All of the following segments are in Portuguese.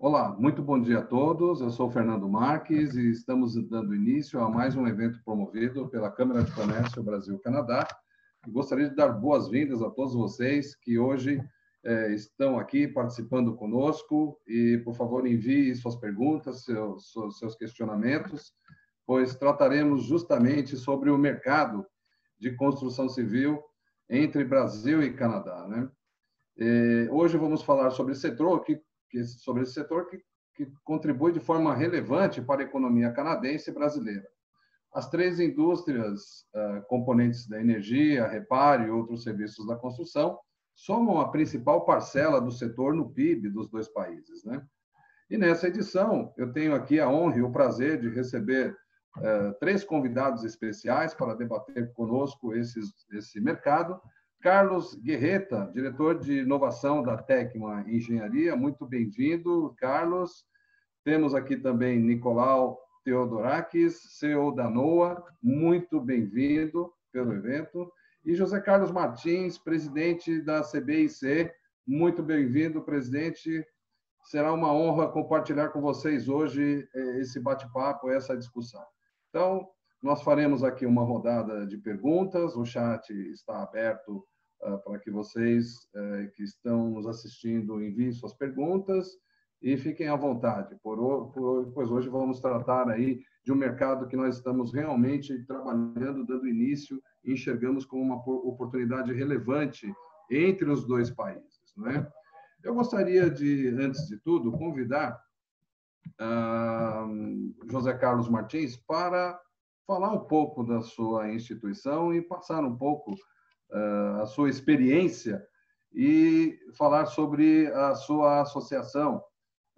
Olá, muito bom dia a todos. Eu sou o Fernando Marques e estamos dando início a mais um evento promovido pela Câmara de Comércio Brasil-Canadá. Gostaria de dar boas-vindas a todos vocês que hoje estão aqui participando conosco e, por favor, envie suas perguntas, seus questionamentos, pois trataremos justamente sobre o mercado de construção civil entre Brasil e Canadá, né? Hoje vamos falar sobre esse setor que contribui de forma relevante para a economia canadense e brasileira. As três indústrias componentes da energia, reparo e outros serviços da construção somam a principal parcela do setor no PIB dos dois países, né? E nessa edição, eu tenho aqui a honra e o prazer de receber três convidados especiais para debater conosco esse mercado. Carlos Guerreta, diretor de inovação da Tecma Engenharia, muito bem-vindo, Carlos. Temos aqui também Nicolau Theodorakis, CEO da NOA, muito bem-vindo pelo evento. E José Carlos Martins, presidente da CBIC, muito bem-vindo, presidente. Será uma honra compartilhar com vocês hoje esse bate-papo, essa discussão. Então, nós faremos aqui uma rodada de perguntas, o chat está aberto para que vocês que estão nos assistindo enviem suas perguntas e fiquem à vontade, pois hoje vamos tratar aí de um mercado que nós estamos realmente trabalhando, dando início e enxergamos como uma oportunidade relevante entre os dois países, não é? Eu gostaria de, antes de tudo, convidar José Carlos Martins para falar um pouco da sua instituição e passar um pouco a sua experiência e falar sobre a sua associação,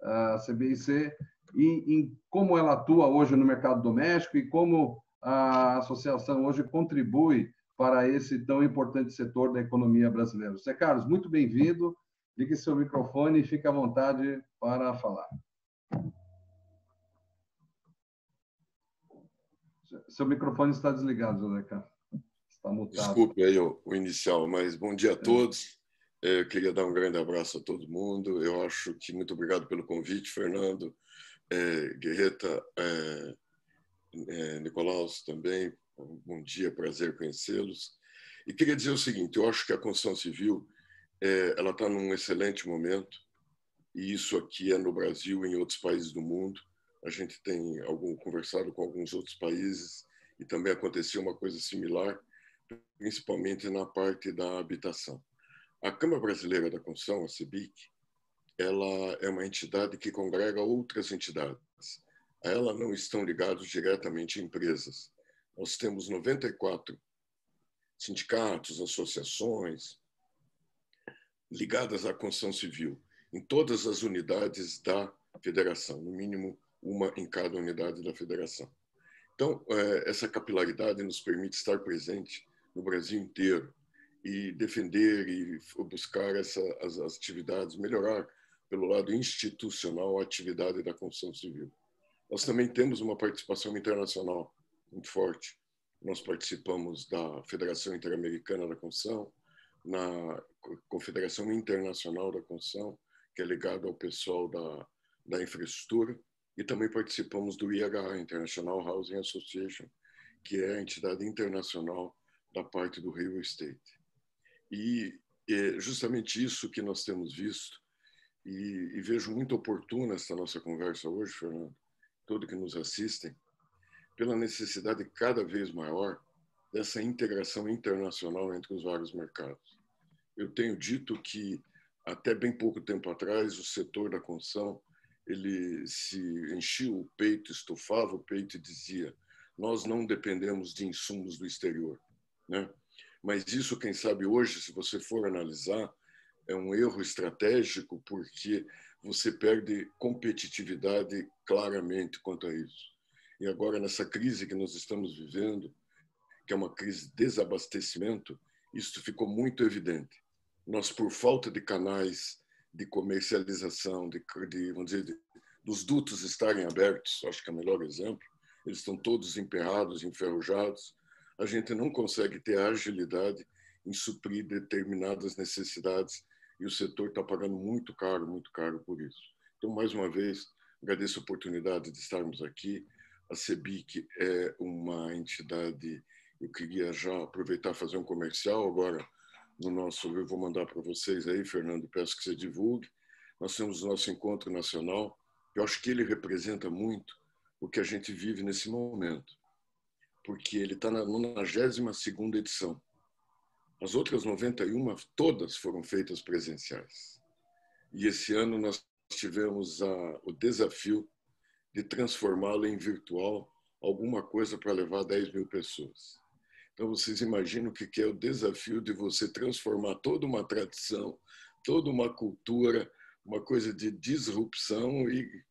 a CBIC, e em como ela atua hoje no mercado doméstico e como a associação hoje contribui para esse tão importante setor da economia brasileira. José Carlos, muito bem-vindo. Ligue seu microfone e fique à vontade para falar. Seu microfone está desligado, José Carlos. Está mutado. Desculpe aí o inicial, mas bom dia a todos. Eu queria dar um grande abraço a todo mundo. Eu acho que muito obrigado pelo convite, Fernando, Guerreta, Nicolaus também. Bom dia, prazer conhecê-los. E queria dizer o seguinte, eu acho que a construção civil ela está num excelente momento, e isso aqui é no Brasil e em outros países do mundo. A gente tem conversado com alguns outros países e também aconteceu uma coisa similar, principalmente na parte da habitação. A Câmara Brasileira da Construção, a CBIC, ela é uma entidade que congrega outras entidades. A ela não estão ligados diretamente a empresas. Nós temos 94 sindicatos, associações ligadas à construção civil, em todas as unidades da federação, no mínimo uma em cada unidade da federação. Então, essa capilaridade nos permite estar presente no Brasil inteiro e defender e buscar as atividades, melhorar pelo lado institucional a atividade da construção civil. Nós também temos uma participação internacional muito forte. Nós participamos da Federação Interamericana da Construção, na Confederação Internacional da Construção, que é ligada ao pessoal da infraestrutura, e também participamos do IHA, International Housing Association, que é a entidade internacional da parte do real estate. E é justamente isso que nós temos visto, e vejo muito oportuna essa nossa conversa hoje, Fernando, todos que nos assistem, pela necessidade cada vez maior dessa integração internacional entre os vários mercados. Eu tenho dito que, até bem pouco tempo atrás, o setor da construção ele se enchia o peito, estufava o peito e dizia: nós não dependemos de insumos do exterior, né? Mas isso, quem sabe hoje, se você for analisar, é um erro estratégico, porque você perde competitividade claramente quanto a isso. E agora, nessa crise que nós estamos vivendo, que é uma crise de desabastecimento, isso ficou muito evidente. Nós, por falta de canais de comercialização, vamos dizer, dos dutos estarem abertos, acho que é o melhor exemplo, eles estão todos emperrados, enferrujados, a gente não consegue ter agilidade em suprir determinadas necessidades e o setor está pagando muito caro por isso. Então, mais uma vez, agradeço a oportunidade de estarmos aqui. A CEBIC é uma entidade, eu queria já aproveitar e fazer um comercial agora no nosso, eu vou mandar para vocês aí, Fernando, peço que você divulgue. Nós temos o nosso encontro nacional, eu acho que ele representa muito o que a gente vive nesse momento, porque ele está na 92ª edição. As outras 91, todas foram feitas presenciais. E esse ano nós tivemos o desafio de transformá-lo em virtual, alguma coisa para levar 10 mil pessoas. Então, vocês imaginam o que é o desafio de você transformar toda uma tradição, toda uma cultura, uma coisa de disrupção e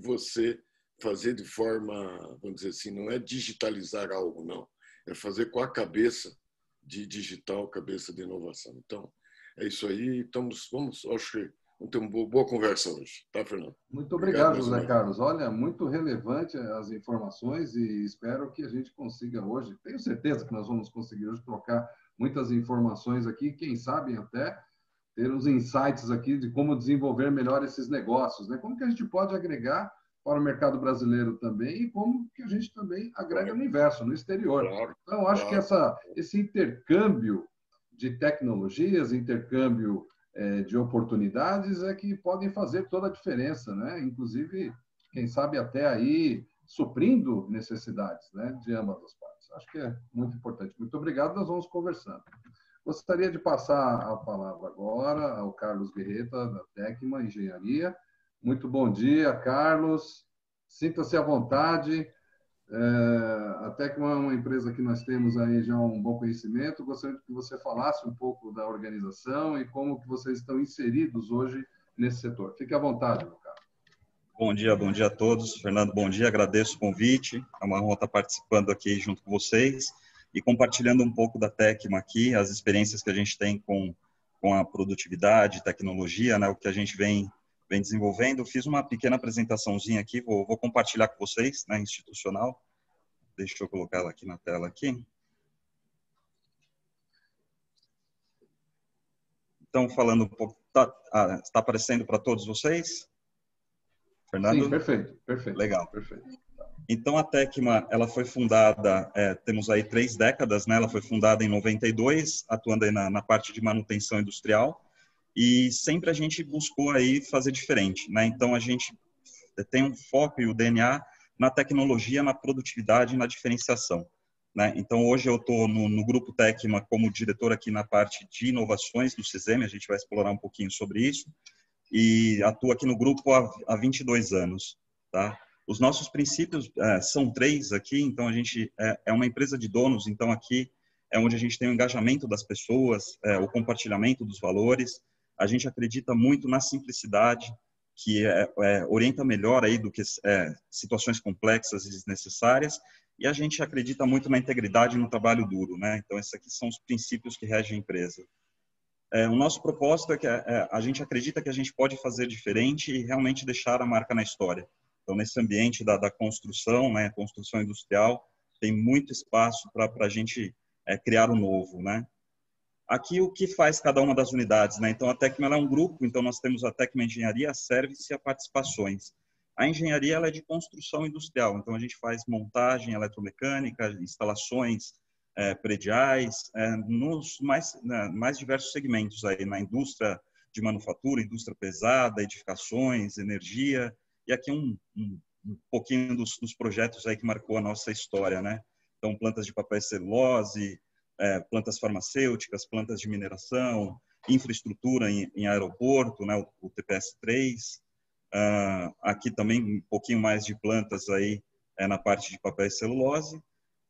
você fazer de forma, vamos dizer assim, não é digitalizar algo, não. É fazer com a cabeça de digital, cabeça de inovação. Então, é isso aí. Acho que vamos ter uma boa conversa hoje. Tá, Fernando? Muito obrigado, José Carlos. Olha, muito relevante as informações e espero que a gente consiga hoje, tenho certeza que nós vamos conseguir hoje trocar muitas informações aqui, quem sabe até ter uns insights aqui de como desenvolver melhor esses negócios, né? Como que a gente pode agregar para o mercado brasileiro também e como que a gente também agrega no universo, no exterior. Então, acho que esse intercâmbio de tecnologias, intercâmbio de oportunidades é que podem fazer toda a diferença, né? Inclusive, quem sabe até aí suprindo necessidades, né, de ambas as partes. Acho que é muito importante. Muito obrigado, nós vamos conversando. Gostaria de passar a palavra agora ao Carlos Guerreta, da Tecma Engenharia. Muito bom dia, Carlos. Sinta-se à vontade. A Tecma é uma empresa que nós temos aí já um bom conhecimento. Gostaria que você falasse um pouco da organização e como que vocês estão inseridos hoje nesse setor. Fique à vontade, meu caro. Bom dia a todos. Fernando, bom dia. Agradeço o convite. É uma honra estar participando aqui junto com vocês e compartilhando um pouco da Tecma aqui, as experiências que a gente tem com a produtividade, tecnologia, né, o que a gente vem desenvolvendo. Fiz uma pequena apresentaçãozinha aqui, vou compartilhar com vocês, né, institucional. Deixa eu colocar ela aqui na tela aqui. Então, falando um pouco, está aparecendo para todos vocês? Fernando? Sim, perfeito. Legal. Perfeito. Então, a Tecma, ela foi fundada, temos aí 3 décadas, né? Ela foi fundada em 92, atuando aí na parte de manutenção industrial, e sempre a gente buscou aí fazer diferente, né? Então, a gente tem um foco e o DNA na tecnologia, na produtividade e na diferenciação, né? Então, hoje eu estou no Grupo Tecma como diretor aqui na parte de inovações do CISEM, a gente vai explorar um pouquinho sobre isso, e atuo aqui no grupo há 22 anos, tá? Os nossos princípios são 3 aqui, então a gente é uma empresa de donos, então aqui é onde a gente tem o engajamento das pessoas, o compartilhamento dos valores. A gente acredita muito na simplicidade, que orienta melhor aí do que situações complexas e desnecessárias, e a gente acredita muito na integridade e no trabalho duro, né? Então esses aqui são os princípios que regem a empresa. O nosso propósito é que a gente acredita que a gente pode fazer diferente e realmente deixar a marca na história. Então, nesse ambiente da construção, né, construção industrial, tem muito espaço para a gente criar o novo, né? Aqui, o que faz cada uma das unidades, né? Então, a Tecma é um grupo, então nós temos a Tecma Engenharia, a Service e a Participações. A engenharia ela é de construção industrial, então a gente faz montagem eletromecânica, instalações prediais, nos mais diversos segmentos aí, na indústria de manufatura, indústria pesada, edificações, energia, e aqui um pouquinho dos projetos aí que marcou a nossa história, né? Então, plantas de papel e celulose, plantas farmacêuticas, plantas de mineração, infraestrutura em aeroporto, né? O TPS-3, aqui também um pouquinho mais de plantas aí na parte de papel e celulose.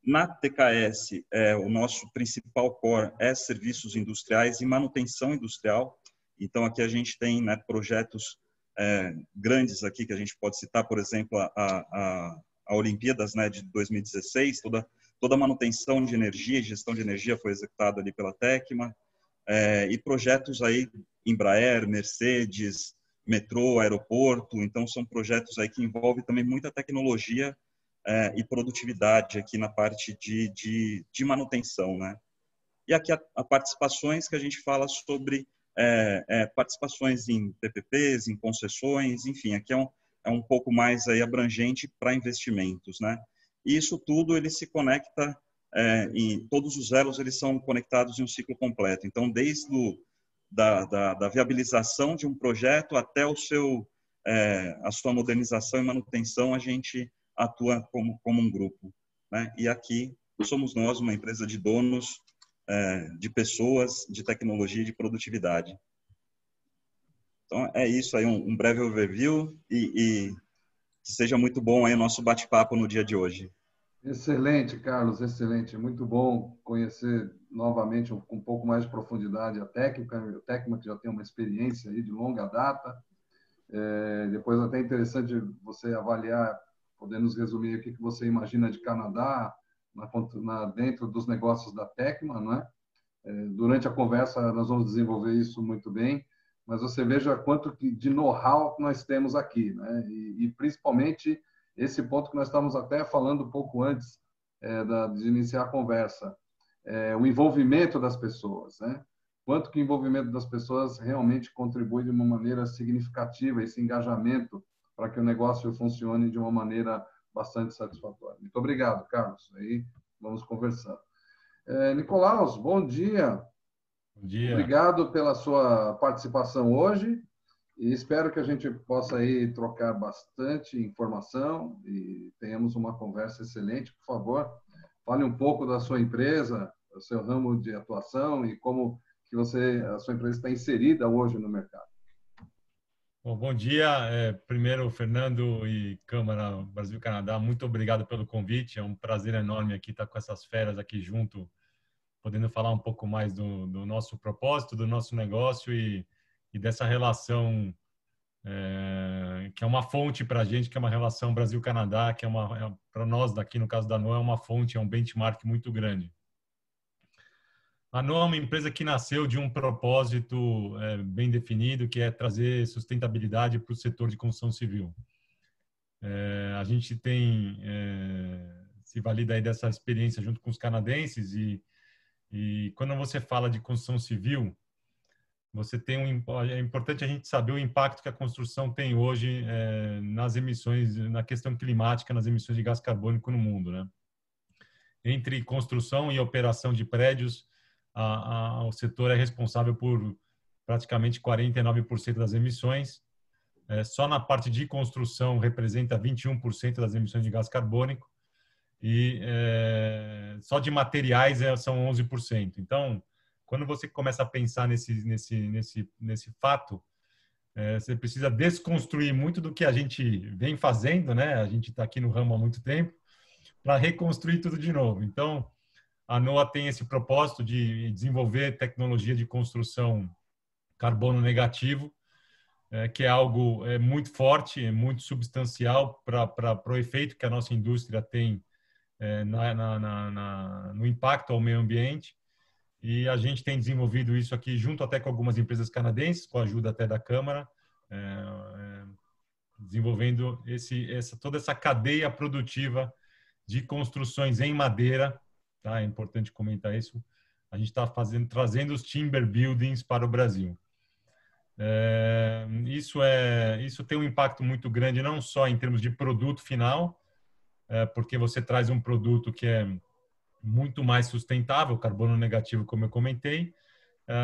Na TKS, o nosso principal core é serviços industriais e manutenção industrial. Então, aqui a gente tem, né, projetos grandes aqui que a gente pode citar, por exemplo, a Olimpíadas, né, de 2016, toda a manutenção de energia e gestão de energia foi executada ali pela Tecma, e projetos aí, Embraer, Mercedes, metrô, aeroporto, então são projetos aí que envolvem também muita tecnologia e produtividade aqui na parte de manutenção, né? E aqui a participações que a gente fala sobre participações em PPPs, em concessões, enfim, aqui é um pouco mais aí abrangente para investimentos, né? E isso tudo ele se conecta em todos os elos eles são conectados em um ciclo completo. Então, desde da viabilização de um projeto até a sua modernização e manutenção, a gente atua como um grupo, né? E aqui somos nós uma empresa de donos, de pessoas, de tecnologia e de produtividade. Então, é isso aí, um breve overview e que seja muito bom aí o nosso bate-papo no dia de hoje. Excelente, Carlos, excelente. Muito bom conhecer novamente com um pouco mais de profundidade a Tecma, que já tem uma experiência aí de longa data. Depois até interessante você avaliar, poder nos resumir o que você imagina de Canadá dentro dos negócios da Tecma, não é? Durante a conversa nós vamos desenvolver isso muito bem, mas você veja quanto de know-how nós temos aqui, né? E principalmente esse ponto que nós estávamos até falando um pouco antes de iniciar a conversa, o envolvimento das pessoas, né? Quanto que o envolvimento das pessoas realmente contribui de uma maneira significativa, esse engajamento para que o negócio funcione de uma maneira bastante satisfatória. Muito obrigado, Carlos. Aí vamos conversando. Nicolaus, bom dia. Bom dia. Obrigado pela sua participação hoje e espero que a gente possa aí trocar bastante informação e tenhamos uma conversa excelente. Por favor, fale um pouco da sua empresa, do seu ramo de atuação e como que a sua empresa está inserida hoje no mercado. Bom dia. Primeiro, Fernando e Câmara Brasil-Canadá, muito obrigado pelo convite. É um prazer enorme aqui estar com essas feras aqui junto, podendo falar um pouco mais do nosso propósito, do nosso negócio e dessa relação que é uma fonte para a gente, que é uma relação Brasil-Canadá, que para nós daqui, no caso da NOA, é uma fonte, é um benchmark muito grande. A NOA é uma empresa que nasceu de um propósito bem definido, que é trazer sustentabilidade para o setor de construção civil. A gente se valida aí dessa experiência junto com os canadenses e quando você fala de construção civil, é importante a gente saber o impacto que a construção tem hoje nas emissões, na questão climática, nas emissões de gás carbônico no mundo, né? Entre construção e operação de prédios, o setor é responsável por praticamente 49% das emissões. Só na parte de construção representa 21% das emissões de gás carbônico e só de materiais são 11%. Então, quando você começa a pensar nesse fato, você precisa desconstruir muito do que a gente vem fazendo, né? A gente está aqui no ramo há muito tempo, para reconstruir tudo de novo. Então, a NOA tem esse propósito de desenvolver tecnologia de construção carbono negativo, que é algo muito forte, muito substancial para o efeito que a nossa indústria tem no impacto ao meio ambiente. E a gente tem desenvolvido isso aqui junto até com algumas empresas canadenses, com a ajuda até da Câmara, desenvolvendo toda essa cadeia produtiva de construções em madeira, tá? É importante comentar isso. A gente está trazendo os timber buildings para o Brasil. Isso tem um impacto muito grande, não só em termos de produto final, porque você traz um produto que é muito mais sustentável, carbono negativo, como eu comentei,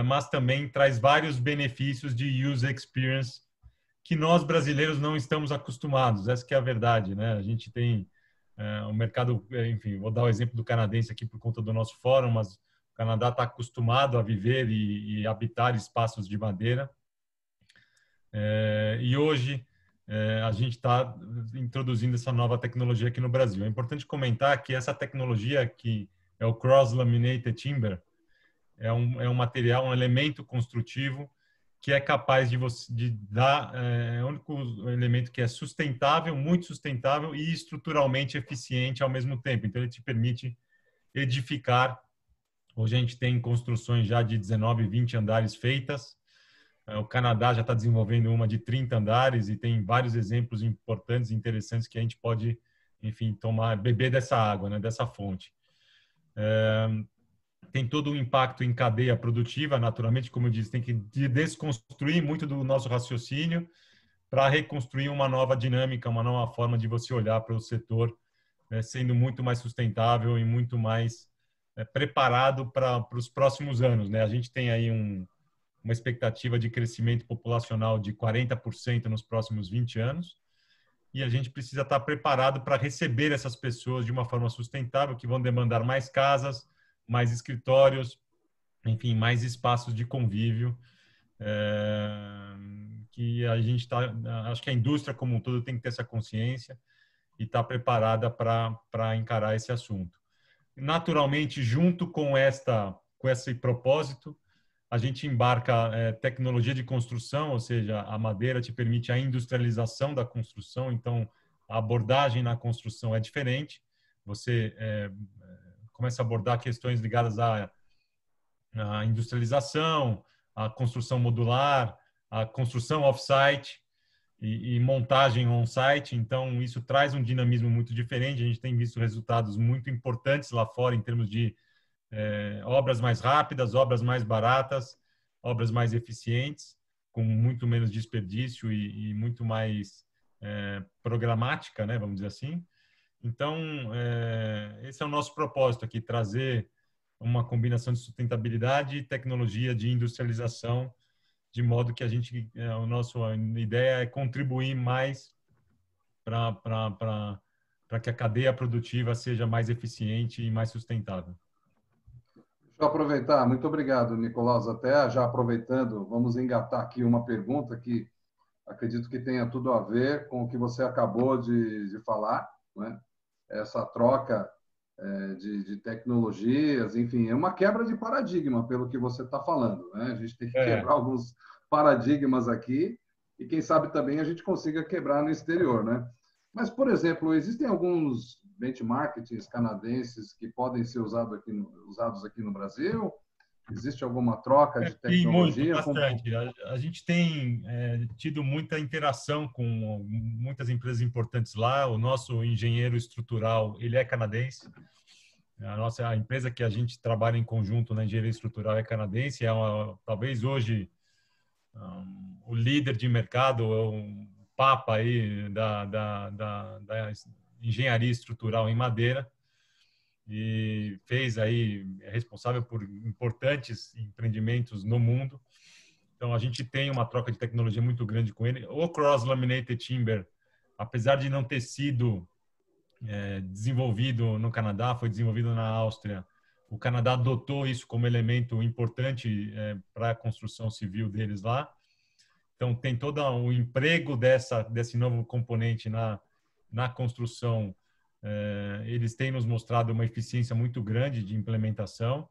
mas também traz vários benefícios de user experience que nós brasileiros não estamos acostumados. Essa que é a verdade, né? A gente tem o mercado, enfim, vou dar o exemplo do canadense aqui por conta do nosso fórum, mas o Canadá está acostumado a viver e habitar espaços de madeira. E hoje a gente está introduzindo essa nova tecnologia aqui no Brasil. É importante comentar que essa tecnologia, que é o Cross-Laminated Timber, é um material, um elemento construtivo que é capaz de dar, é o único elemento que é sustentável, muito sustentável e estruturalmente eficiente ao mesmo tempo. Então, ele te permite edificar. Hoje a gente tem construções já de 19, 20 andares feitas. O Canadá já está desenvolvendo uma de 30 andares e tem vários exemplos importantes e interessantes que a gente pode, enfim, beber dessa água, né, dessa fonte. tem todo um impacto em cadeia produtiva, naturalmente, como eu disse, tem que desconstruir muito do nosso raciocínio para reconstruir uma nova dinâmica, uma nova forma de você olhar para o setor, sendo muito mais sustentável e muito mais preparado para os próximos anos, né? A gente tem aí uma expectativa de crescimento populacional de 40% nos próximos 20 anos, e a gente precisa estar preparado para receber essas pessoas de uma forma sustentável, que vão demandar mais casas, mais escritórios, enfim, mais espaços de convívio, que a gente está, acho que a indústria como um todo tem que ter essa consciência e estar preparada para encarar esse assunto. Naturalmente, junto com esse propósito, a gente embarca tecnologia de construção, ou seja, a madeira te permite a industrialização da construção, então a abordagem na construção é diferente. Você começa a abordar questões ligadas à industrialização, à construção modular, à construção off-site e montagem on-site. Então, isso traz um dinamismo muito diferente. A gente tem visto resultados muito importantes lá fora em termos de obras mais rápidas, obras mais baratas, obras mais eficientes, com muito menos desperdício e muito mais programática, né, vamos dizer assim. Então, esse é o nosso propósito aqui, trazer uma combinação de sustentabilidade e tecnologia de industrialização, de modo que a nossa ideia é contribuir mais para que a cadeia produtiva seja mais eficiente e mais sustentável. Deixa eu aproveitar. Muito obrigado, Nicolas. Até já aproveitando, vamos engatar aqui uma pergunta que acredito que tenha tudo a ver com o que você acabou de falar, né? Essa troca de tecnologias, enfim, é uma quebra de paradigma, pelo que você está falando, né? A gente tem que quebrar alguns paradigmas aqui e, quem sabe, também a gente consiga quebrar no exterior, né? Mas, por exemplo, existem alguns benchmarks canadenses que podem ser usados aqui no Brasil? Existe alguma troca de tecnologia? Muito, bastante. A gente tem tido muita interação com muitas empresas importantes lá. O nosso engenheiro estrutural, ele é canadense. A empresa que a gente trabalha em conjunto na engenharia estrutural é canadense. Talvez hoje o líder de mercado, o papa aí da engenharia estrutural em madeira. E é responsável por importantes empreendimentos no mundo. Então, a gente tem uma troca de tecnologia muito grande com ele. O Cross-Laminated Timber, apesar de não ter sido desenvolvido no Canadá, foi desenvolvido na Áustria. O Canadá adotou isso como elemento importante para a construção civil deles lá. Então, tem todo o emprego desse novo componente na construção. Eles têm nos mostrado uma eficiência muito grande de implementação,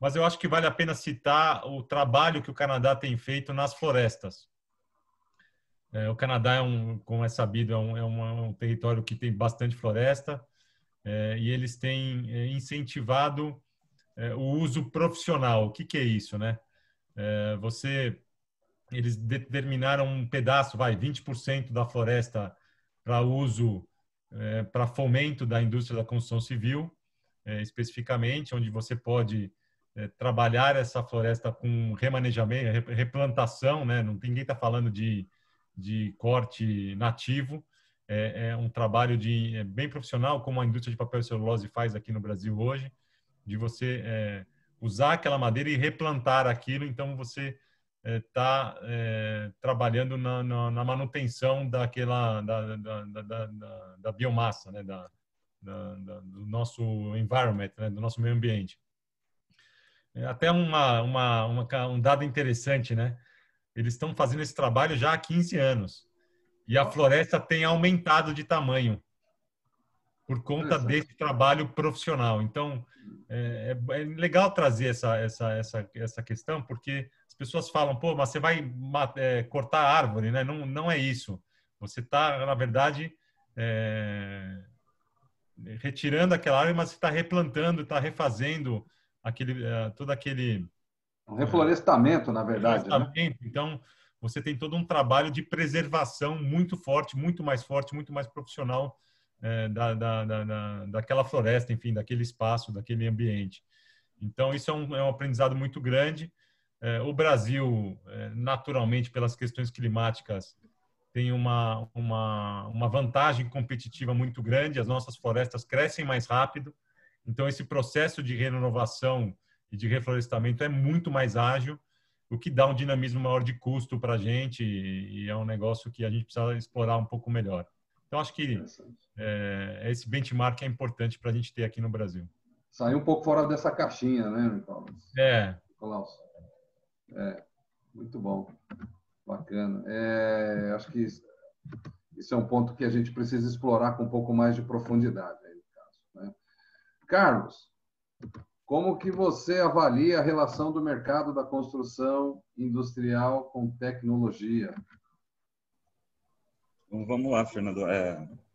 mas eu acho que vale a pena citar o trabalho que o Canadá tem feito nas florestas. O Canadá, como é sabido, é um território que tem bastante floresta, e eles têm incentivado o uso profissional. O que é isso, né? Eles determinaram um pedaço, 20% da floresta para uso para fomento da indústria da construção civil, especificamente, onde você pode trabalhar essa floresta com remanejamento, replantação, né? Ninguém está falando de corte nativo, é um trabalho bem profissional, como a indústria de papel e celulose faz aqui no Brasil hoje, de você usar aquela madeira e replantar aquilo. Então, você está trabalhando na manutenção da biomassa, né? Do nosso environment, né? Do nosso meio ambiente. Até um dado interessante, né? Eles estão fazendo esse trabalho já há 15 anos e a floresta tem aumentado de tamanho por conta desse trabalho profissional. Então, é legal trazer essa questão, porque as pessoas falam, pô, mas você vai cortar a árvore, né? Não é isso. Você está, na verdade, retirando aquela árvore, mas você está replantando, está refazendo todo aquele... Um reflorestamento, na verdade, né? Então, você tem todo um trabalho de preservação muito forte, muito mais profissional daquela floresta, enfim, daquele espaço, daquele ambiente. Então, isso é um aprendizado muito grande. O Brasil, naturalmente, pelas questões climáticas, tem uma vantagem competitiva muito grande. As nossas florestas crescem mais rápido. Então, esse processo de renovação e de reflorestamento é muito mais ágil, o que dá um dinamismo maior de custo para a gente e é um negócio que a gente precisa explorar um pouco melhor. Então, acho que esse benchmark é importante para a gente ter aqui no Brasil. Sair um pouco fora dessa caixinha, né, Nicolas? Nicolau. Muito bom. Bacana. Acho que isso é um ponto que a gente precisa explorar com um pouco mais de profundidade, aí, no caso, né? Carlos, como que você avalia a relação do mercado da construção industrial com tecnologia? Então, vamos lá, Fernando.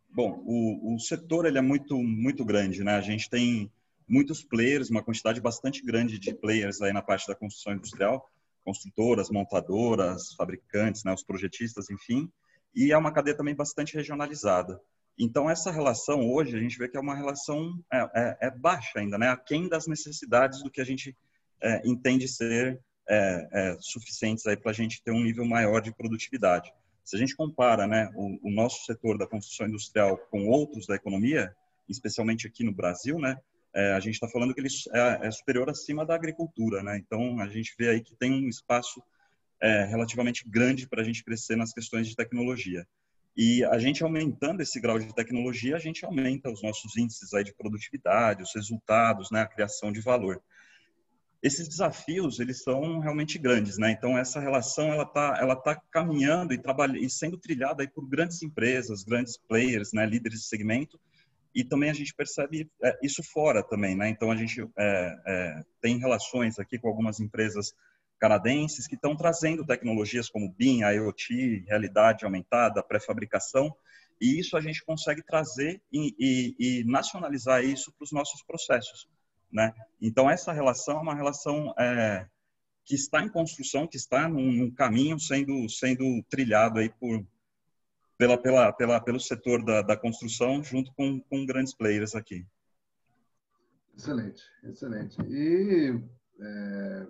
Bom, o setor ele é muito grande, né? A gente tem muitos players, uma quantidade bastante grande de players aí na parte da construção industrial, construtoras, montadoras, fabricantes, né? Os projetistas, enfim. E é uma cadeia também bastante regionalizada. Então, essa relação hoje, a gente vê que é uma relação baixa ainda, né? Aquém das necessidades do que a gente entende ser suficientes para a gente ter um nível maior de produtividade. Se a gente compara, né, o nosso setor da construção industrial com outros da economia, especialmente aqui no Brasil, né, a gente está falando que ele é superior acima da agricultura, né? Então, a gente vê aí que tem um espaço relativamente grande para a gente crescer nas questões de tecnologia. E a gente aumentando esse grau de tecnologia, a gente aumenta os nossos índices aí de produtividade, os resultados, né, a criação de valor. Esses desafios, eles são realmente grandes, né? Então, essa relação, ela tá caminhando e sendo trilhada aí por grandes empresas, grandes players, né, líderes de segmento, e também a gente percebe isso fora também, né? Então, a gente tem relações aqui com algumas empresas canadenses que estão trazendo tecnologias como BIM, IoT, realidade aumentada, pré-fabricação, e isso a gente consegue trazer e nacionalizar isso para os nossos processos, né? Então, essa relação é uma relação que está em construção, que está num caminho sendo trilhado aí pelo setor da construção, junto com grandes players aqui. Excelente, excelente. E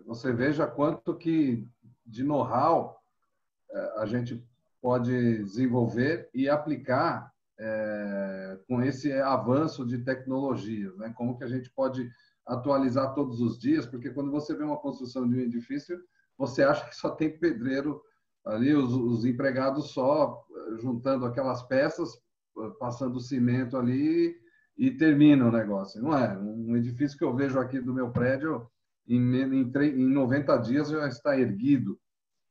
você veja quanto que de know-how a gente pode desenvolver e aplicar com esse avanço de tecnologia, né? Como que a gente pode atualizar todos os dias, porque quando você vê uma construção de um edifício, você acha que só tem pedreiro ali, os empregados só juntando aquelas peças, passando cimento ali e termina o negócio. Não é? Um edifício que eu vejo aqui do meu prédio, em 90 dias já está erguido.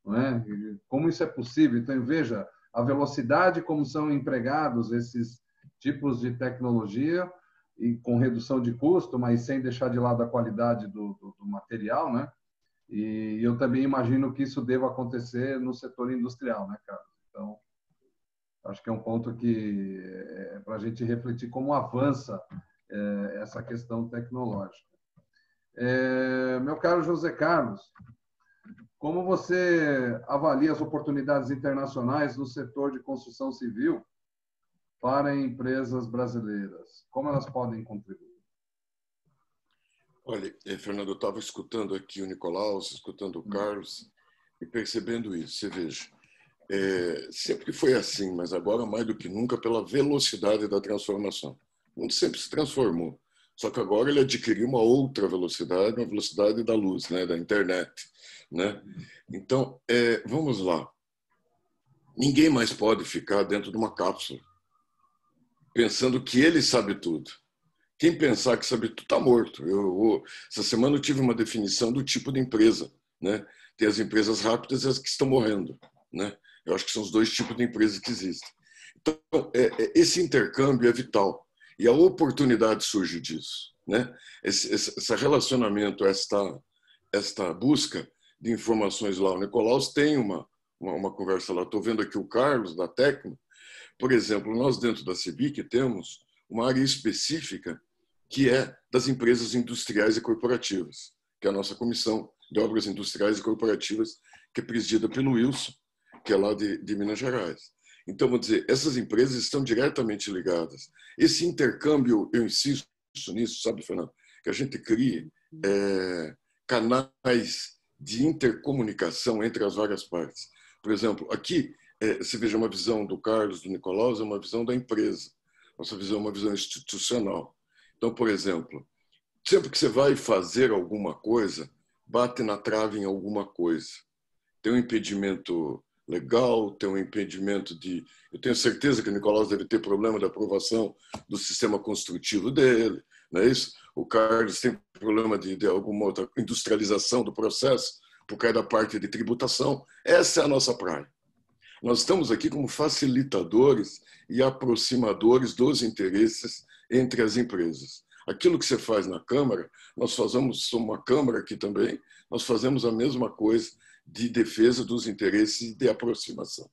Não é? Como isso é possível? Então, veja a velocidade como são empregados esses tipos de tecnologia, e com redução de custo, mas sem deixar de lado a qualidade do material, né? E eu também imagino que isso deva acontecer no setor industrial, né, Carlos? Então, acho que é um ponto que é para a gente refletir como avança essa questão tecnológica. Meu caro José Carlos, como você avalia as oportunidades internacionais no setor de construção civil para empresas brasileiras? Como elas podem contribuir? Olha, Fernando, eu estava escutando aqui o Nicolau, escutando o Carlos e percebendo isso. Você veja, sempre foi assim, mas agora mais do que nunca pela velocidade da transformação. O mundo sempre se transformou, só que agora ele adquiriu uma outra velocidade, uma velocidade da luz, né, da internet, né? Então, vamos lá. Ninguém mais pode ficar dentro de uma cápsula pensando que ele sabe tudo. Quem pensar que sabe tudo está morto. Essa semana eu tive uma definição do tipo de empresa, né? Tem as empresas rápidas e as que estão morrendo, né? Eu acho que são os dois tipos de empresas que existem. Então, esse intercâmbio é vital e a oportunidade surge disso, né? Esse relacionamento, esta busca de informações lá. O Nicolaus tem uma conversa lá. Estou vendo aqui o Carlos da Tecno. Por exemplo, nós dentro da CEBIC temos uma área específica que é das empresas industriais e corporativas, que é a nossa comissão de obras industriais e corporativas, que é presidida pelo Wilson, que é lá de Minas Gerais. Então, vou dizer, essas empresas estão diretamente ligadas. Esse intercâmbio, eu insisto nisso, sabe, Fernando, que a gente crie canais de intercomunicação entre as várias partes. Por exemplo, aqui, você veja uma visão do Carlos, do Nicolau, é uma visão da empresa. Nossa visão é uma visão institucional. Então, por exemplo, sempre que você vai fazer alguma coisa, bate na trave em alguma coisa. Tem um impedimento legal, tem um impedimento de... Eu tenho certeza que o Nicolau deve ter problema de aprovação do sistema construtivo dele, não é isso? O Carlos tem problema de alguma outra industrialização do processo, por causa da parte de tributação. Essa é a nossa praia. Nós estamos aqui como facilitadores e aproximadores dos interesses entre as empresas. Aquilo que você faz na Câmara, nós fazemos uma Câmara aqui também, nós fazemos a mesma coisa de defesa dos interesses e de aproximação.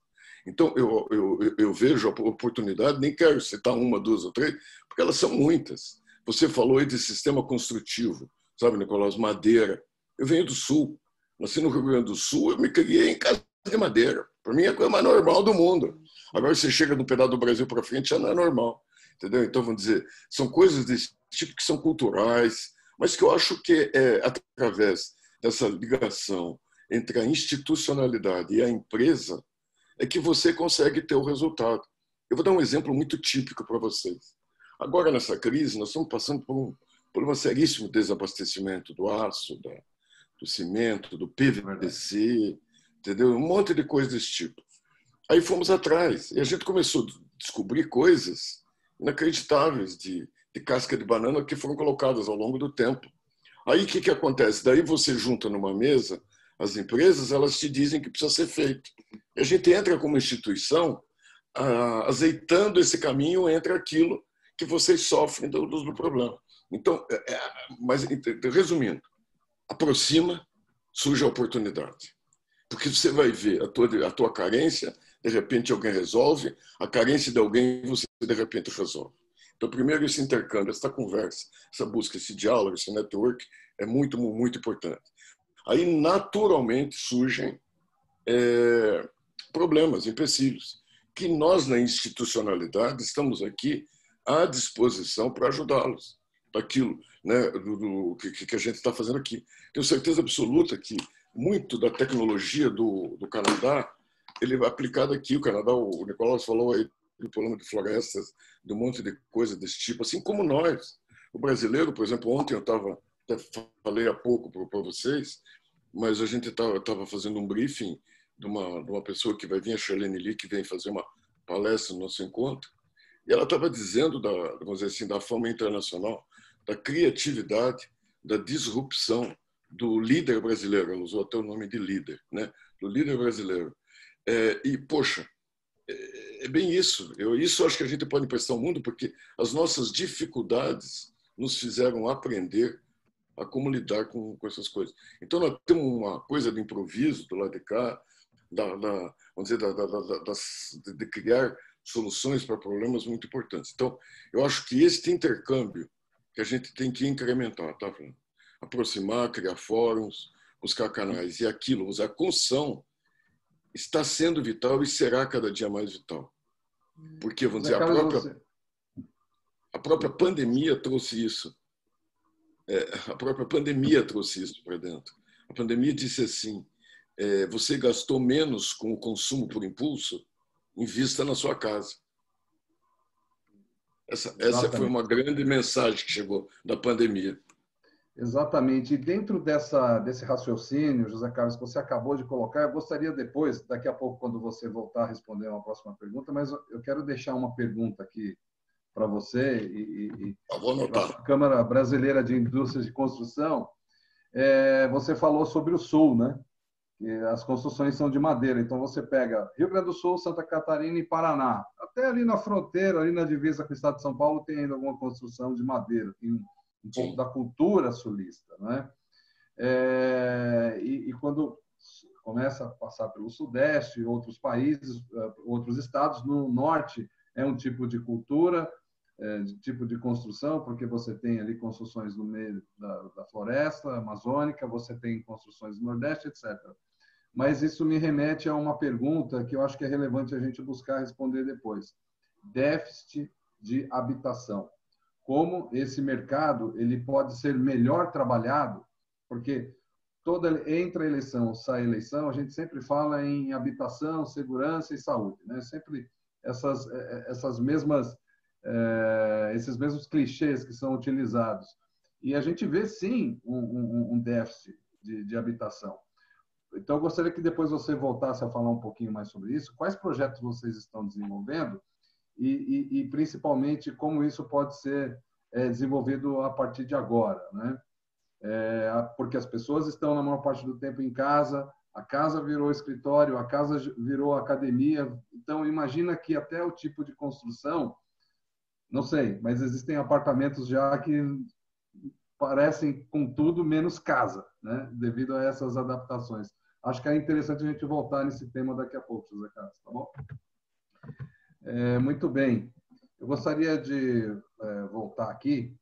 Então, eu vejo a oportunidade, nem quero citar uma, duas ou três, porque elas são muitas. Você falou aí de sistema construtivo, sabe, Nicolau, madeira. Eu venho do Sul, nasci no Rio Grande do Sul, eu me criei em casa de madeira. Para mim é a coisa mais normal do mundo. Agora você chega no pedaço do Brasil para frente, já não é normal. Entendeu? Então, vamos dizer, são coisas desse tipo que são culturais, mas que eu acho que é através dessa ligação entre a institucionalidade e a empresa é que você consegue ter o resultado. Eu vou dar um exemplo muito típico para vocês. Agora, nessa crise, nós estamos passando por um seríssimo desabastecimento do aço, do cimento, do PVC, entendeu? Um monte de coisa desse tipo. Aí fomos atrás e a gente começou a descobrir coisas inacreditáveis de casca de banana que foram colocadas ao longo do tempo. Aí o que acontece? Daí você junta numa mesa as empresas, elas te dizem que precisa ser feito. E a gente entra como instituição azeitando esse caminho entre aquilo que vocês sofrem do problema. Então, mas resumindo, aproxima, surge a oportunidade. Porque você vai ver a tua carência, de repente alguém resolve, a carência de alguém você de repente resolve. Então, primeiro, esse intercâmbio, essa conversa, essa busca, esse diálogo, esse network é muito, muito importante. Aí, naturalmente, surgem problemas, empecilhos, que nós, na institucionalidade, estamos aqui à disposição para ajudá-los daquilo, né, do que a gente está fazendo aqui. Tenho certeza absoluta que muito da tecnologia do Canadá ele é aplicado aqui. O Canadá, o Nicolas falou aí do problema de florestas, de um monte de coisa desse tipo, assim como nós. O brasileiro, por exemplo, ontem eu até falei há pouco para vocês, mas a gente estava fazendo um briefing de uma pessoa que vai vir, a Charlene Lee, que vem fazer uma palestra no nosso encontro, e ela estava dizendo vamos dizer assim, da fama internacional, da criatividade, da disrupção do líder brasileiro. Ela usou até o nome de líder, né? Do líder brasileiro. E, poxa, é bem isso. Isso acho que a gente pode emprestar ao mundo, porque as nossas dificuldades nos fizeram aprender a como lidar com essas coisas. Então, nós temos uma coisa de improviso do lado de cá, vamos dizer, de criar soluções para problemas muito importantes. Então, eu acho que este intercâmbio que a gente tem que incrementar, tá, Fernando? Aproximar, criar fóruns, buscar canais. E aquilo, a construção está sendo vital e será cada dia mais vital. Porque, vamos dizer, a própria pandemia trouxe isso. A própria pandemia trouxe isso para dentro. A pandemia disse assim, você gastou menos com o consumo por impulso, invista na sua casa. Essa foi uma grande mensagem que chegou da pandemia. Exatamente. E dentro desse raciocínio, José Carlos, que você acabou de colocar, eu gostaria depois, daqui a pouco, quando você voltar a responder uma próxima pergunta, mas eu quero deixar uma pergunta aqui para você e para a Câmara Brasileira de Indústrias de Construção. Você falou sobre o Sul, né? Que as construções são de madeira. Então, você pega Rio Grande do Sul, Santa Catarina e Paraná. Até ali na fronteira, ali na divisa com o estado de São Paulo, tem ainda alguma construção de madeira. Tem um pouco da cultura sulista, né? E quando começa a passar pelo Sudeste, outros países, outros estados, no Norte é um tipo de cultura, de tipo de construção, porque você tem ali construções no meio da floresta amazônica, você tem construções no Nordeste, etc. Mas isso me remete a uma pergunta que eu acho que é relevante a gente buscar responder depois. Déficit de habitação. como esse mercado ele pode ser melhor trabalhado, porque entra eleição, sai eleição, a gente sempre fala em habitação, segurança e saúde, né? Sempre essas mesmas esses mesmos clichês que são utilizados. E a gente vê, sim, um déficit de habitação. Então, eu gostaria que depois você voltasse a falar um pouquinho mais sobre isso. Quais projetos vocês estão desenvolvendo e principalmente, como isso pode ser desenvolvido a partir de agora, né? Porque as pessoas estão, na maior parte do tempo, em casa, a casa virou escritório, a casa virou academia. Então, imagina que até o tipo de construção, não sei, mas existem apartamentos já que parecem com tudo menos casa, né? Devido a essas adaptações. Acho que é interessante a gente voltar nesse tema daqui a pouco, José Carlos, tá bom? Muito bem. Eu gostaria de voltar aqui,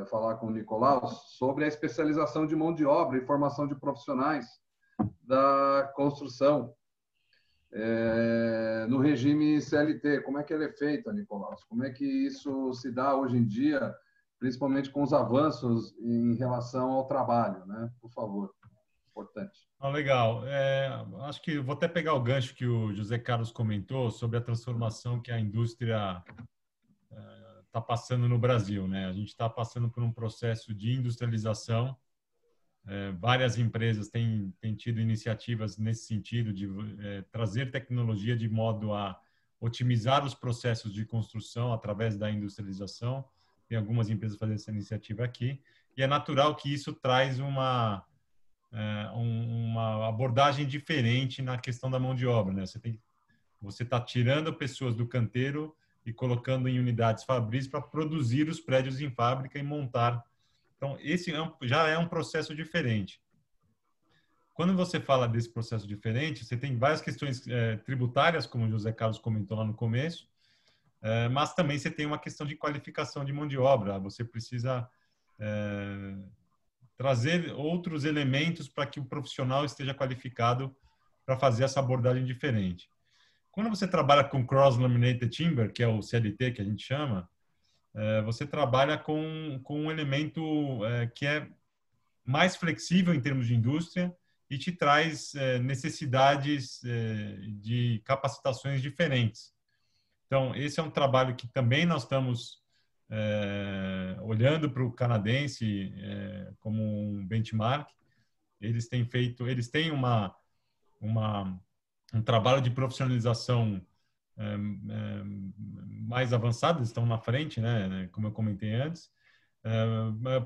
falar com o Nicolau sobre a especialização de mão de obra e formação de profissionais da construção no regime CLT. Como é que ele é feito, Nicolau? Como é que isso se dá hoje em dia, principalmente com os avanços em relação ao trabalho, né? Por favor, importante. Legal. Acho que vou até pegar o gancho que o José Carlos comentou sobre a transformação que a indústria está passando no Brasil, né? A gente está passando por um processo de industrialização. Várias empresas têm tido iniciativas nesse sentido de trazer tecnologia de modo a otimizar os processos de construção através da industrialização. Tem algumas empresas fazendo essa iniciativa aqui. E é natural que isso traz uma abordagem diferente na questão da mão de obra, né? Você está tirando pessoas do canteiro e colocando em unidades fabris para produzir os prédios em fábrica e montar. Então, esse já é um processo diferente. Quando você fala desse processo diferente, você tem várias questões tributárias, como o José Carlos comentou lá no começo, mas também você tem uma questão de qualificação de mão de obra. Você precisa trazer outros elementos para que o profissional esteja qualificado para fazer essa abordagem diferente. Quando você trabalha com Cross-Laminated Timber, que é o CLT que a gente chama, você trabalha com um elemento que é mais flexível em termos de indústria e te traz necessidades de capacitações diferentes. Então, esse é um trabalho que também nós estamos olhando para o canadense como um benchmark. Eles têm um trabalho de profissionalização mais avançado, eles estão na frente, né? Como eu comentei antes.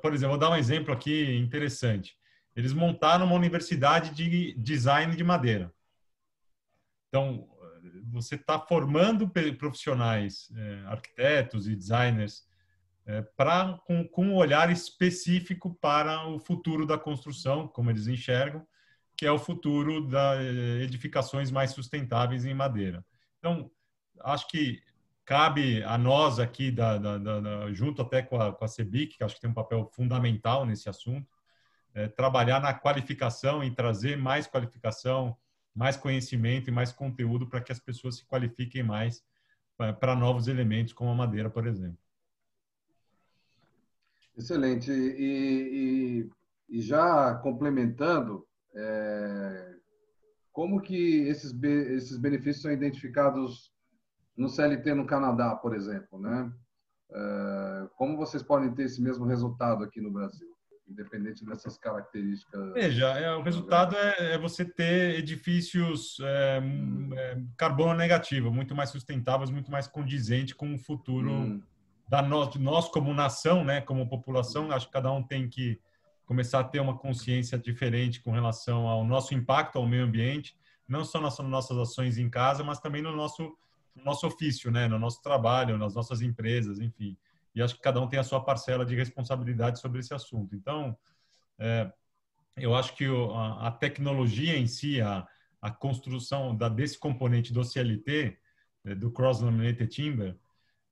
Por exemplo, vou dar um exemplo aqui interessante. Eles montaram uma universidade de design de madeira. Então, você está formando profissionais, arquitetos e designers, com um olhar específico para o futuro da construção, como eles enxergam, que é o futuro das edificações mais sustentáveis em madeira. Então, acho que cabe a nós aqui, junto até com a CEBIC, que acho que tem um papel fundamental nesse assunto, trabalhar na qualificação e trazer mais qualificação, mais conhecimento e mais conteúdo para que as pessoas se qualifiquem mais para novos elementos, como a madeira, por exemplo. Excelente. E já complementando, como que esses benefícios são identificados no CLT no Canadá, por exemplo, né? Como vocês podem ter esse mesmo resultado aqui no Brasil, independente dessas características? Veja, o resultado é você ter edifícios carbono negativo, muito mais sustentáveis, muito mais condizente com o futuro de nós como nação, né? Como população. Acho que cada um tem que começar a ter uma consciência diferente com relação ao nosso impacto ao meio ambiente, não só nas nossas ações em casa, mas também no nosso ofício, né? No nosso trabalho, nas nossas empresas, enfim. E acho que cada um tem a sua parcela de responsabilidade sobre esse assunto. Então, eu acho que a tecnologia em si, a construção desse componente do CLT, do Cross-Laminated Timber,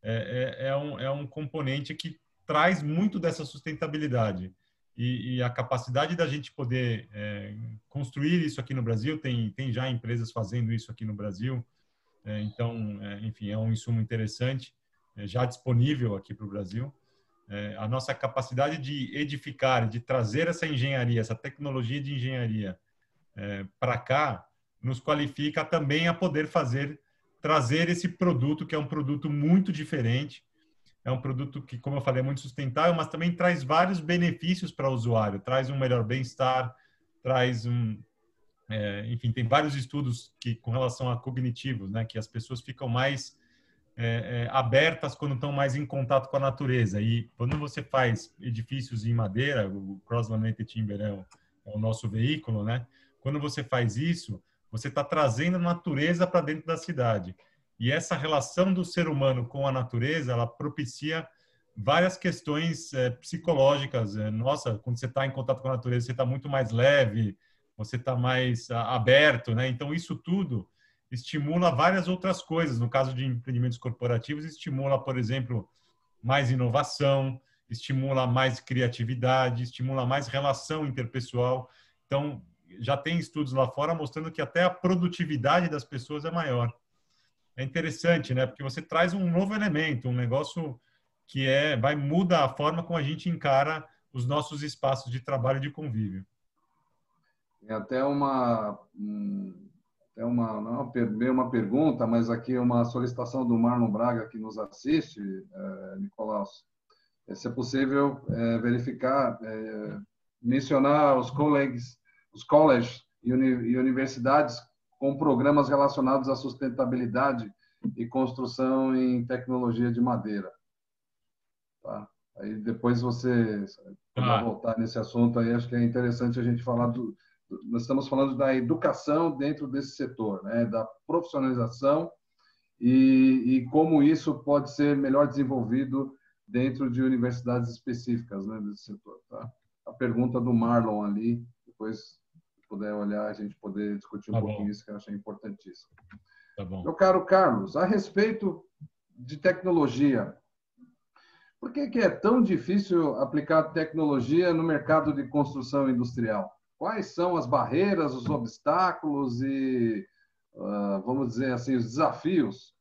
é um componente que traz muito dessa sustentabilidade. E a capacidade da gente poder construir isso aqui no Brasil, tem já empresas fazendo isso aqui no Brasil. Então, enfim, é um insumo interessante, já disponível aqui para o Brasil. a nossa capacidade de edificar, de trazer essa engenharia, essa tecnologia de engenharia para cá, nos qualifica também a poder trazer esse produto, que é um produto muito diferente. É um produto que, como eu falei, é muito sustentável, mas também traz vários benefícios para o usuário. Traz um melhor bem-estar, enfim, tem vários estudos com relação a cognitivos, né? Que as pessoas ficam mais abertas quando estão mais em contato com a natureza. E quando você faz edifícios em madeira, o Cross-Laminated Timber é o nosso veículo, né? Quando você faz isso, você está trazendo a natureza para dentro da cidade. E essa relação do ser humano com a natureza, ela propicia várias questões psicológicas. Nossa, quando você está em contato com a natureza, você está muito mais leve, você está mais aberto, né? Então, isso tudo estimula várias outras coisas. No caso de empreendimentos corporativos, estimula, por exemplo, mais inovação, estimula mais criatividade, estimula mais relação interpessoal. Então, já tem estudos lá fora mostrando que até a produtividade das pessoas é maior. É interessante, né? Porque você traz um novo elemento, um negócio que muda a forma como a gente encara os nossos espaços de trabalho e de convívio. É até não é bem uma pergunta, mas aqui uma solicitação do Marlon Braga, que nos assiste, Nicolaus. Se é possível verificar, mencionar os colleges e universidades com programas relacionados à sustentabilidade e construção em tecnologia de madeira. Tá? Aí depois você vai voltar nesse assunto aí, acho que é interessante a gente falar nós estamos falando da educação dentro desse setor, né? Da profissionalização e como isso pode ser melhor desenvolvido dentro de universidades específicas, né, desse setor. Tá? A pergunta do Marlon ali, depois, se puder olhar, a gente poder discutir um pouquinho isso, que eu achei importantíssimo. Tá bom. Meu caro Carlos, a respeito de tecnologia, por que é tão difícil aplicar tecnologia no mercado de construção industrial? Quais são as barreiras, os obstáculos e, vamos dizer assim, os desafios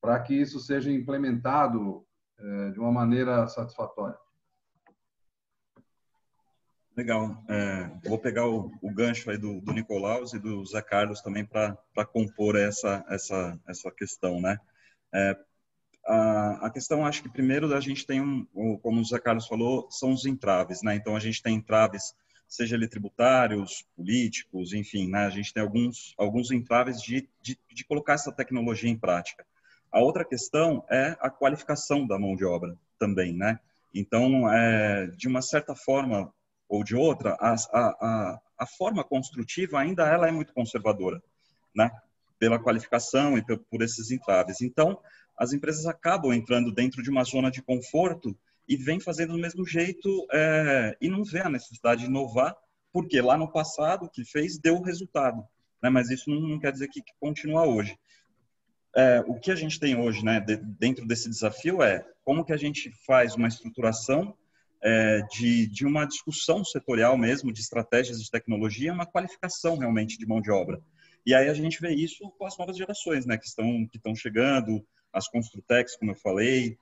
para que isso seja implementado de uma maneira satisfatória? Legal. Vou pegar o gancho aí do Nicolaus e do Zé Carlos também para compor essa questão, né? A questão, acho que primeiro a gente tem, como o Zé Carlos falou, são os entraves, né? Então, a gente tem entraves, seja ele tributários, políticos, enfim, né? A gente tem alguns entraves de colocar essa tecnologia em prática. A outra questão é a qualificação da mão de obra também, né? Então, de uma certa forma ou de outra, a forma construtiva ainda ela é muito conservadora, né? Pela qualificação e por esses entraves. Então, as empresas acabam entrando dentro de uma zona de conforto e vêm fazendo do mesmo jeito e não vê a necessidade de inovar, porque lá no passado o que fez deu resultado, né? Mas isso não quer dizer que continua hoje. O que a gente tem hoje, né, dentro desse desafio como que a gente faz uma estruturação de uma discussão setorial mesmo, de estratégias de tecnologia, uma qualificação realmente de mão de obra. E aí a gente vê isso com as novas gerações, né, que estão chegando, as Construtecs, como eu falei,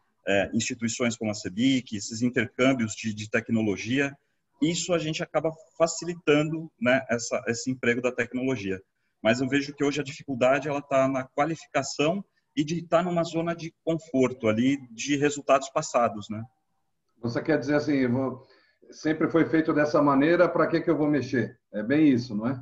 instituições como a CEBIC, esses intercâmbios de tecnologia. Isso a gente acaba facilitando, né, esse emprego da tecnologia. Mas eu vejo que hoje a dificuldade ela está na qualificação e de estar numa zona de conforto ali de resultados passados, né? Você quer dizer assim, sempre foi feito dessa maneira, para que eu vou mexer? É bem isso, não é?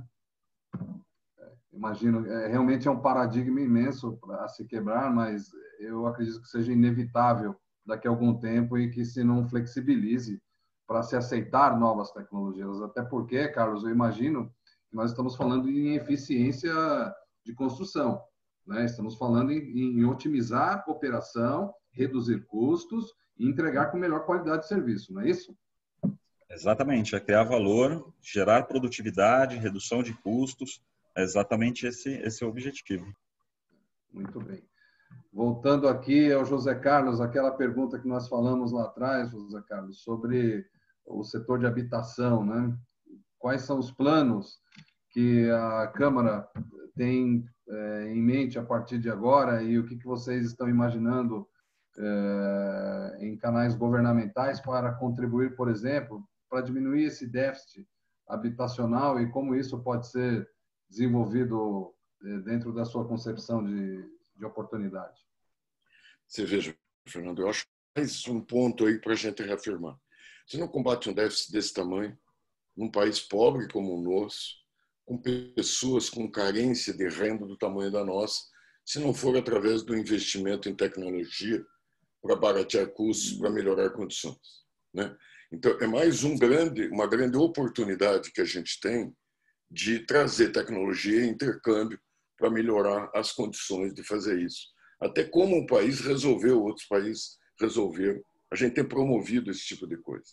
Imagino, realmente é um paradigma imenso a se quebrar, mas eu acredito que seja inevitável daqui a algum tempo e que se não flexibilize para se aceitar novas tecnologias. Até porque, Carlos, eu imagino que nós estamos falando em eficiência de construção, né? Estamos falando em otimizar a operação, reduzir custos e entregar com melhor qualidade de serviço, não é isso? Exatamente, é criar valor, gerar produtividade, redução de custos, é exatamente esse o objetivo. Muito bem. Voltando aqui ao José Carlos, aquela pergunta que nós falamos lá atrás, José Carlos, sobre o setor de habitação, né? Quais são os planos que a Câmara tem em mente a partir de agora e o que vocês estão imaginando em canais governamentais para contribuir, por exemplo, para diminuir esse déficit habitacional e como isso pode ser desenvolvido dentro da sua concepção de oportunidade? Você veja, Fernando, eu acho mais um ponto aí para a gente reafirmar. Você não combate um déficit desse tamanho num país pobre como o nosso, com pessoas com carência de renda do tamanho da nossa, se não for através do investimento em tecnologia para baratear custos, para melhorar condições, né? Então, é mais uma grande oportunidade que a gente tem de trazer tecnologia e intercâmbio para melhorar as condições de fazer isso. Até como um país resolveu, outros países resolveram. A gente tem promovido esse tipo de coisa.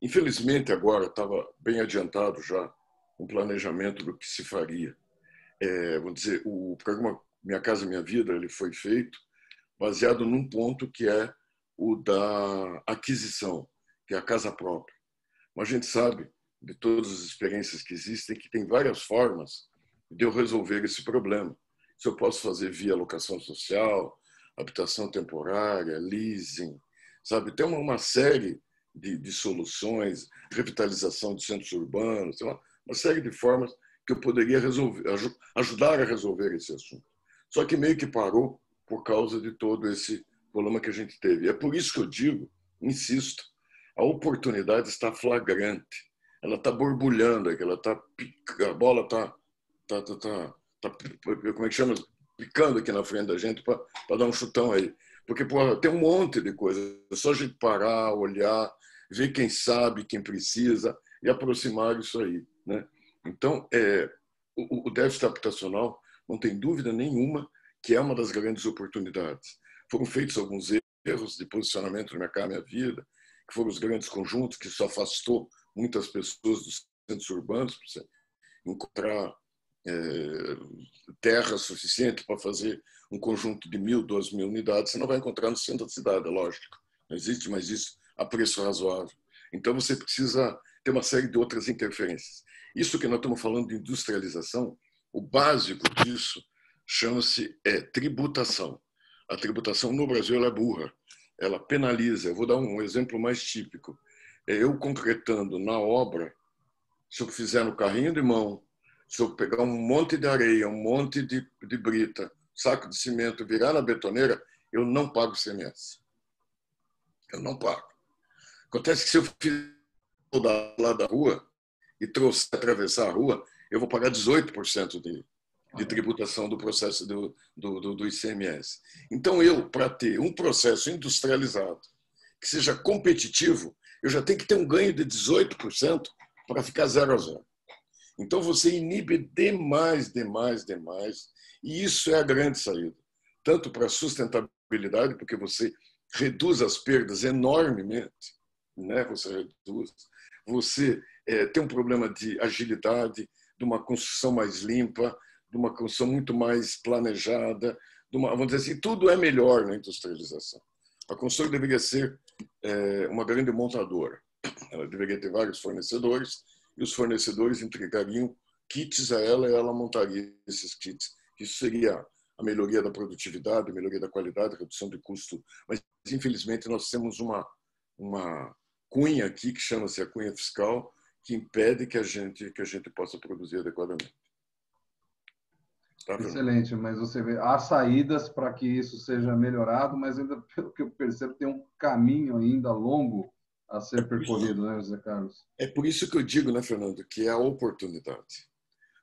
Infelizmente, agora estava bem adiantado já um planejamento do que se faria. Vamos dizer, o programa Minha Casa Minha Vida ele foi feito baseado num ponto que é o da aquisição, que é a casa própria. Mas a gente sabe, de todas as experiências que existem, que tem várias formas de eu resolver esse problema. Isso eu posso fazer via locação social, habitação temporária, leasing, sabe? Tem uma série de soluções, revitalização de centros urbanos, tem uma série de formas que eu poderia ajudar a resolver esse assunto. Só que meio que parou por causa de todo esse problema que a gente teve. É por isso que eu digo, insisto, a oportunidade está flagrante, ela está borbulhando, a bola está como é que chama? Picando aqui na frente da gente para dar um chutão aí. Porque tem um monte de coisa, é só a gente parar, olhar, ver quem sabe, quem precisa e aproximar isso aí, né? Então, o déficit habitacional, não tem dúvida nenhuma que é uma das grandes oportunidades. Foram feitos alguns erros de posicionamento no Minha Casa Minha Vida, que foram os grandes conjuntos, que isso afastou muitas pessoas dos centros urbanos, para você encontrar terra suficiente para fazer um conjunto de 1.000, 2.000 unidades, você não vai encontrar no centro da cidade, é lógico. Não existe mais isso a preço razoável. Então, você precisa ter uma série de outras interferências. Isso que nós estamos falando de industrialização, o básico disso chama-se tributação. A tributação no Brasil ela é burra, ela penaliza. Eu vou dar um exemplo mais típico. Eu concretando na obra, se eu fizer no carrinho de mão, se eu pegar um monte de areia, um monte de brita, saco de cimento, virar na betoneira, eu não pago ICMS. Eu não pago. Acontece que se eu fizer lá da rua e trouxer atravessar a rua, eu vou pagar 18% de tributação do processo do ICMS. Então, para ter um processo industrializado que seja competitivo, eu já tenho que ter um ganho de 18% para ficar 0-0. Então, você inibe demais, e isso é a grande saída. Tanto para a sustentabilidade, porque você reduz as perdas enormemente, né? Você reduz. Você tem um problema de agilidade, de uma construção mais limpa, de uma construção muito mais planejada, vamos dizer assim, tudo é melhor na industrialização. A construção deveria ser uma grande montadora. Ela deveria ter vários fornecedores, e os fornecedores entregariam kits a ela e ela montaria esses kits. Isso seria a melhoria da produtividade, a melhoria da qualidade, a redução de custo. Mas, infelizmente, nós temos uma cunha aqui, que chama-se a cunha fiscal, que impede que a gente possa produzir adequadamente. Tá, excelente, mas você vê, há saídas para que isso seja melhorado, mas ainda, pelo que eu percebo, tem um caminho ainda longo a ser percorrido, né, José Carlos? É por isso que eu digo, né, Fernando, que é a oportunidade.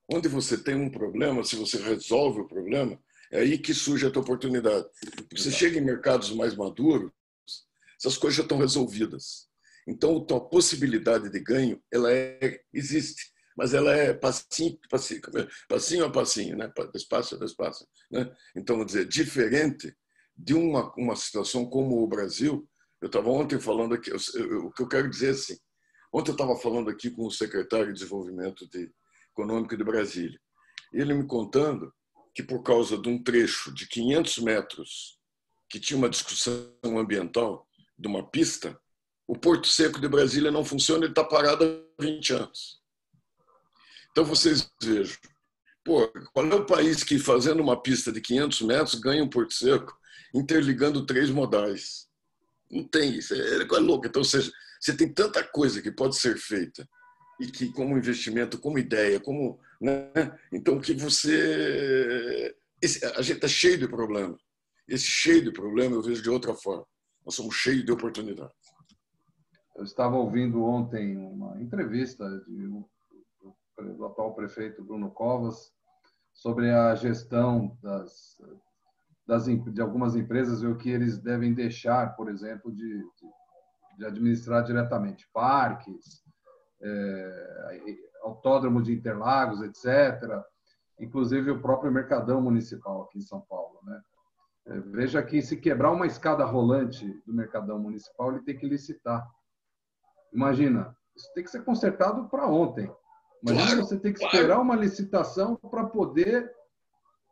Onde você tem um problema, se você resolve o problema, é aí que surge a tua oportunidade. Você chega em mercados mais maduros, essas coisas já estão resolvidas. Então, a tua possibilidade de ganho, ela existe, mas ela é passinho a passinho, né? Despacio a despacio, né? Então, vou dizer, diferente de uma situação como o Brasil. Eu estava ontem falando aqui, o que eu quero dizer assim, ontem eu estava falando aqui com o secretário de Desenvolvimento Econômico de Brasília, e ele me contando que por causa de um trecho de 500 metros que tinha uma discussão ambiental de uma pista, o Porto Seco de Brasília não funciona, ele está parado há 20 anos. Então vocês vejam, qual é o país que fazendo uma pista de 500 metros ganha um Porto Seco interligando 3 modais. Não tem isso, é louco. Então, ou seja, você tem tanta coisa que pode ser feita e que como investimento, como ideia, como, né? Então que a gente está cheio de problema. Esse cheio de problema eu vejo de outra forma. Nós somos cheios de oportunidades. Eu estava ouvindo ontem uma entrevista do atual prefeito Bruno Covas sobre a gestão de algumas empresas e o que eles devem deixar, por exemplo, de administrar diretamente. Parques, autódromo de Interlagos, etc. Inclusive o próprio Mercadão Municipal aqui em São Paulo, né? Veja que se quebrar uma escada rolante do Mercadão Municipal, ele tem que licitar. Imagina, isso tem que ser consertado para ontem. Imagina você ter que esperar uma licitação para poder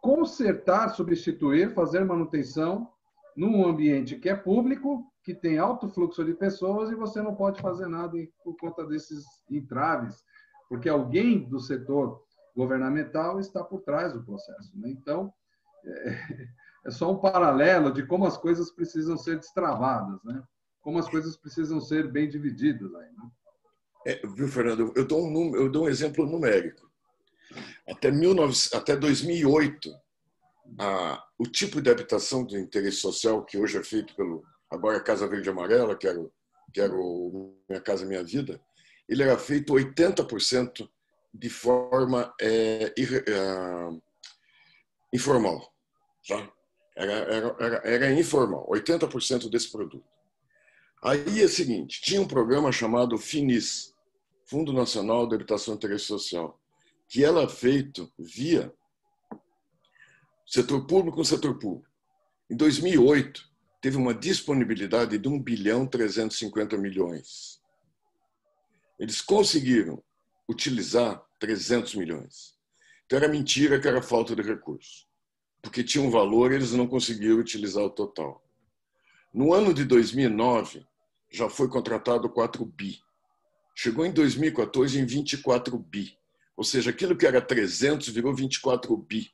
consertar, substituir, fazer manutenção num ambiente que é público, que tem alto fluxo de pessoas e você não pode fazer nada por conta desses entraves, porque alguém do setor governamental está por trás do processo, né? Então, é só um paralelo de como as coisas precisam ser destravadas, né? Como as coisas precisam ser bem divididas aí, né? Viu, Fernando? Eu dou um exemplo numérico. Até 2008, o tipo de habitação de interesse social que hoje é feito agora Casa Verde e Amarela, que era o Minha Casa Minha Vida, ele era feito 80% de forma informal. Tá? Era informal, 80% desse produto. Aí é o seguinte, tinha um programa chamado FINIS, Fundo Nacional de Habitação e Interesse Social, que era feito via setor público com setor público. Em 2008, teve uma disponibilidade de 1,350 bilhão. Eles conseguiram utilizar 300 milhões. Então era mentira que era falta de recurso. Porque tinha um valor e eles não conseguiram utilizar o total. No ano de 2009, já foi contratado 4 bi. Chegou em 2014 em 24 bi. Ou seja, aquilo que era 300 virou 24 bi.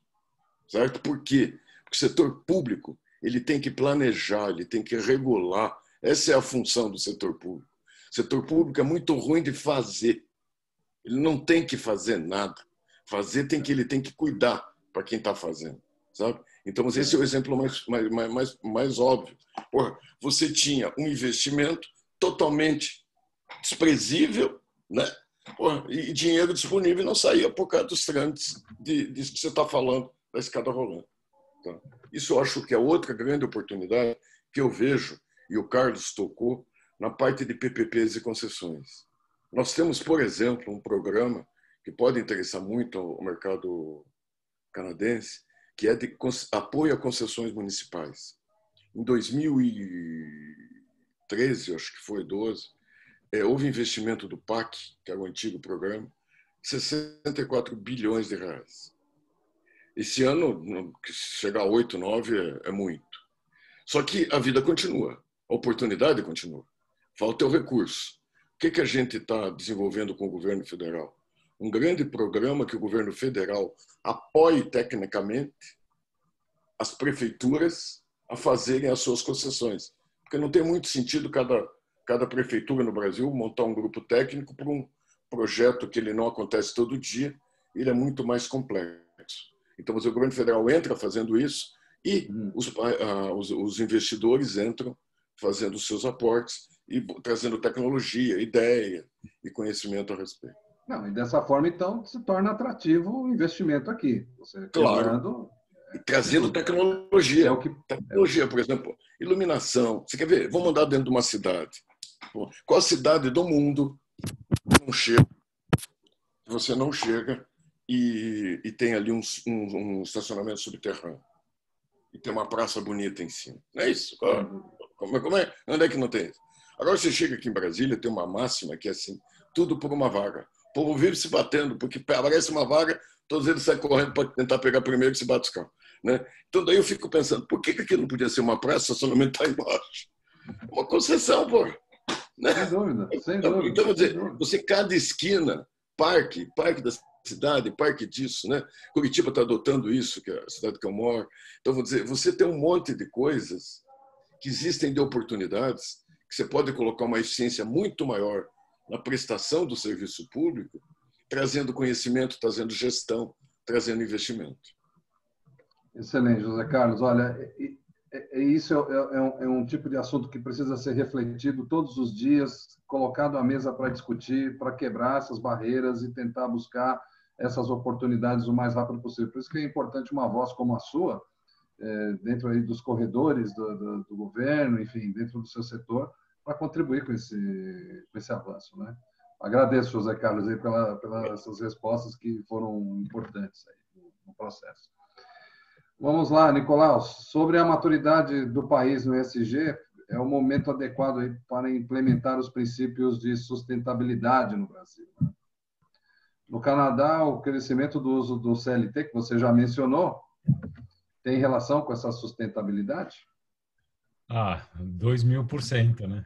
Certo? Por quê? Porque o setor público ele tem que planejar, ele tem que regular. Essa é a função do setor público. O setor público é muito ruim de fazer. Ele não tem que fazer nada. Ele tem que cuidar para quem está fazendo. Sabe? Então, esse é o exemplo mais óbvio. Porra, você tinha um investimento totalmente desprezível, né? Porra, e dinheiro disponível não saía por causa dos trâmites disso que você está falando, da escada rolante. Tá? Isso eu acho que é outra grande oportunidade que eu vejo, e o Carlos tocou, na parte de PPPs e concessões. Nós temos, por exemplo, um programa que pode interessar muito ao mercado canadense, que é de apoio a concessões municipais. Em 2013, acho que foi 12, houve investimento do PAC, que era o antigo programa, 64 bilhões de reais. Esse ano, chegar a 8, 9 é muito. Só que a vida continua, a oportunidade continua. Falta o recurso. O que a gente está desenvolvendo com o governo federal? Um grande programa que o governo federal apoie tecnicamente as prefeituras a fazerem as suas concessões. Porque não tem muito sentido cada prefeitura no Brasil montar um grupo técnico para um projeto que ele não acontece todo dia, ele é muito mais complexo. Então, o governo federal entra fazendo isso e os investidores entram fazendo os seus aportes e trazendo tecnologia, ideia e conhecimento a respeito. Não, e dessa forma, então, se torna atrativo o investimento aqui. Você claro. E trazendo tecnologia. Tecnologia, por exemplo, iluminação. Você quer ver? Vamos andar dentro de uma cidade. Qual cidade do mundo você não chega e tem ali um estacionamento subterrâneo? E tem uma praça bonita em cima. Não é isso? Como é? Onde é que não tem isso? Agora você chega aqui em Brasília, tem uma máxima que é assim, tudo por uma vaga. O povo vive se batendo, porque aparece uma vaga, todos eles saem correndo para tentar pegar primeiro e se bate os carros. Né? Então daí eu fico pensando, por que aquilo não podia ser uma praça, o estacionamento está embaixo? Uma concessão, pô. Né? Sem dúvida, sem dúvida. Então, você, cada esquina, parque da cidade, parque disso, né? Curitiba está adotando isso, que é a cidade que eu moro. Então, vou dizer, você tem um monte de coisas que existem de oportunidades que você pode colocar uma eficiência muito maior na prestação do serviço público, trazendo conhecimento, trazendo gestão, trazendo investimento. Excelente, José Carlos. Olha, isso é um tipo de assunto que precisa ser refletido todos os dias, colocado à mesa para discutir, para quebrar essas barreiras e tentar buscar essas oportunidades o mais rápido possível. Por isso que é importante uma voz como a sua, dentro aí dos corredores do governo, enfim, dentro do seu setor, para contribuir com esse avanço, né? Agradeço, José Carlos, aí pelas suas respostas que foram importantes aí no processo. Vamos lá, Nicolau, sobre a maturidade do país no ESG, é o momento adequado aí para implementar os princípios de sustentabilidade no Brasil. No Canadá, o crescimento do uso do CLT, que você já mencionou, tem relação com essa sustentabilidade? 2000%, né?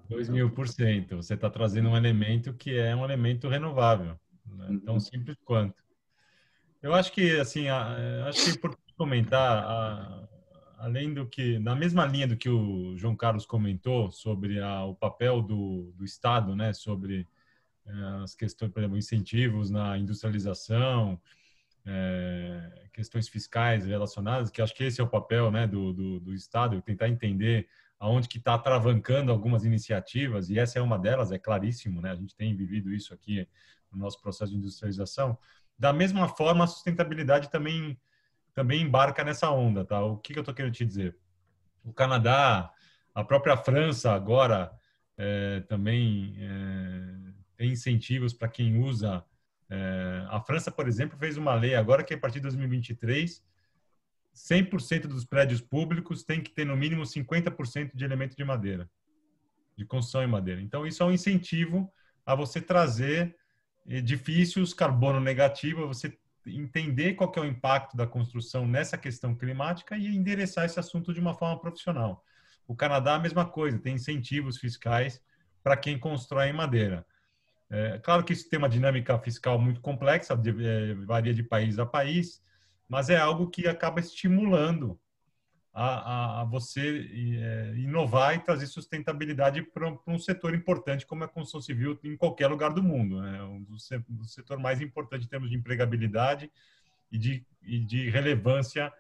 2000%. Você está trazendo um elemento que é um elemento renovável, né? Tão simples quanto. Eu acho que, assim, acho que é importante comentar, além do que, na mesma linha do que o João Carlos comentou sobre o papel do Estado, né, sobre as questões, por exemplo, incentivos na industrialização, questões fiscais relacionadas, que acho que esse é o papel, né, do Estado, tentar entender aonde que está atravancando algumas iniciativas, e essa é uma delas, é claríssimo, né, a gente tem vivido isso aqui no nosso processo de industrialização. Da mesma forma, a sustentabilidade também embarca nessa onda, tá? O que eu estou querendo te dizer? O Canadá, a própria França agora também tem incentivos para quem usa. A França, por exemplo, fez uma lei agora que a partir de 2023, 100% dos prédios públicos tem que ter no mínimo 50% de elemento de madeira, de construção em madeira. Então, isso é um incentivo a você trazer edifícios carbono negativo, você entender qual que é o impacto da construção nessa questão climática e endereçar esse assunto de uma forma profissional. O Canadá, a mesma coisa, tem incentivos fiscais para quem constrói em madeira. Claro que isso tem uma dinâmica fiscal muito complexa, varia de país a país, mas é algo que acaba estimulando a você inovar e trazer sustentabilidade para um setor importante como a construção civil em qualquer lugar do mundo. É um setor mais importante em termos de empregabilidade e de relevância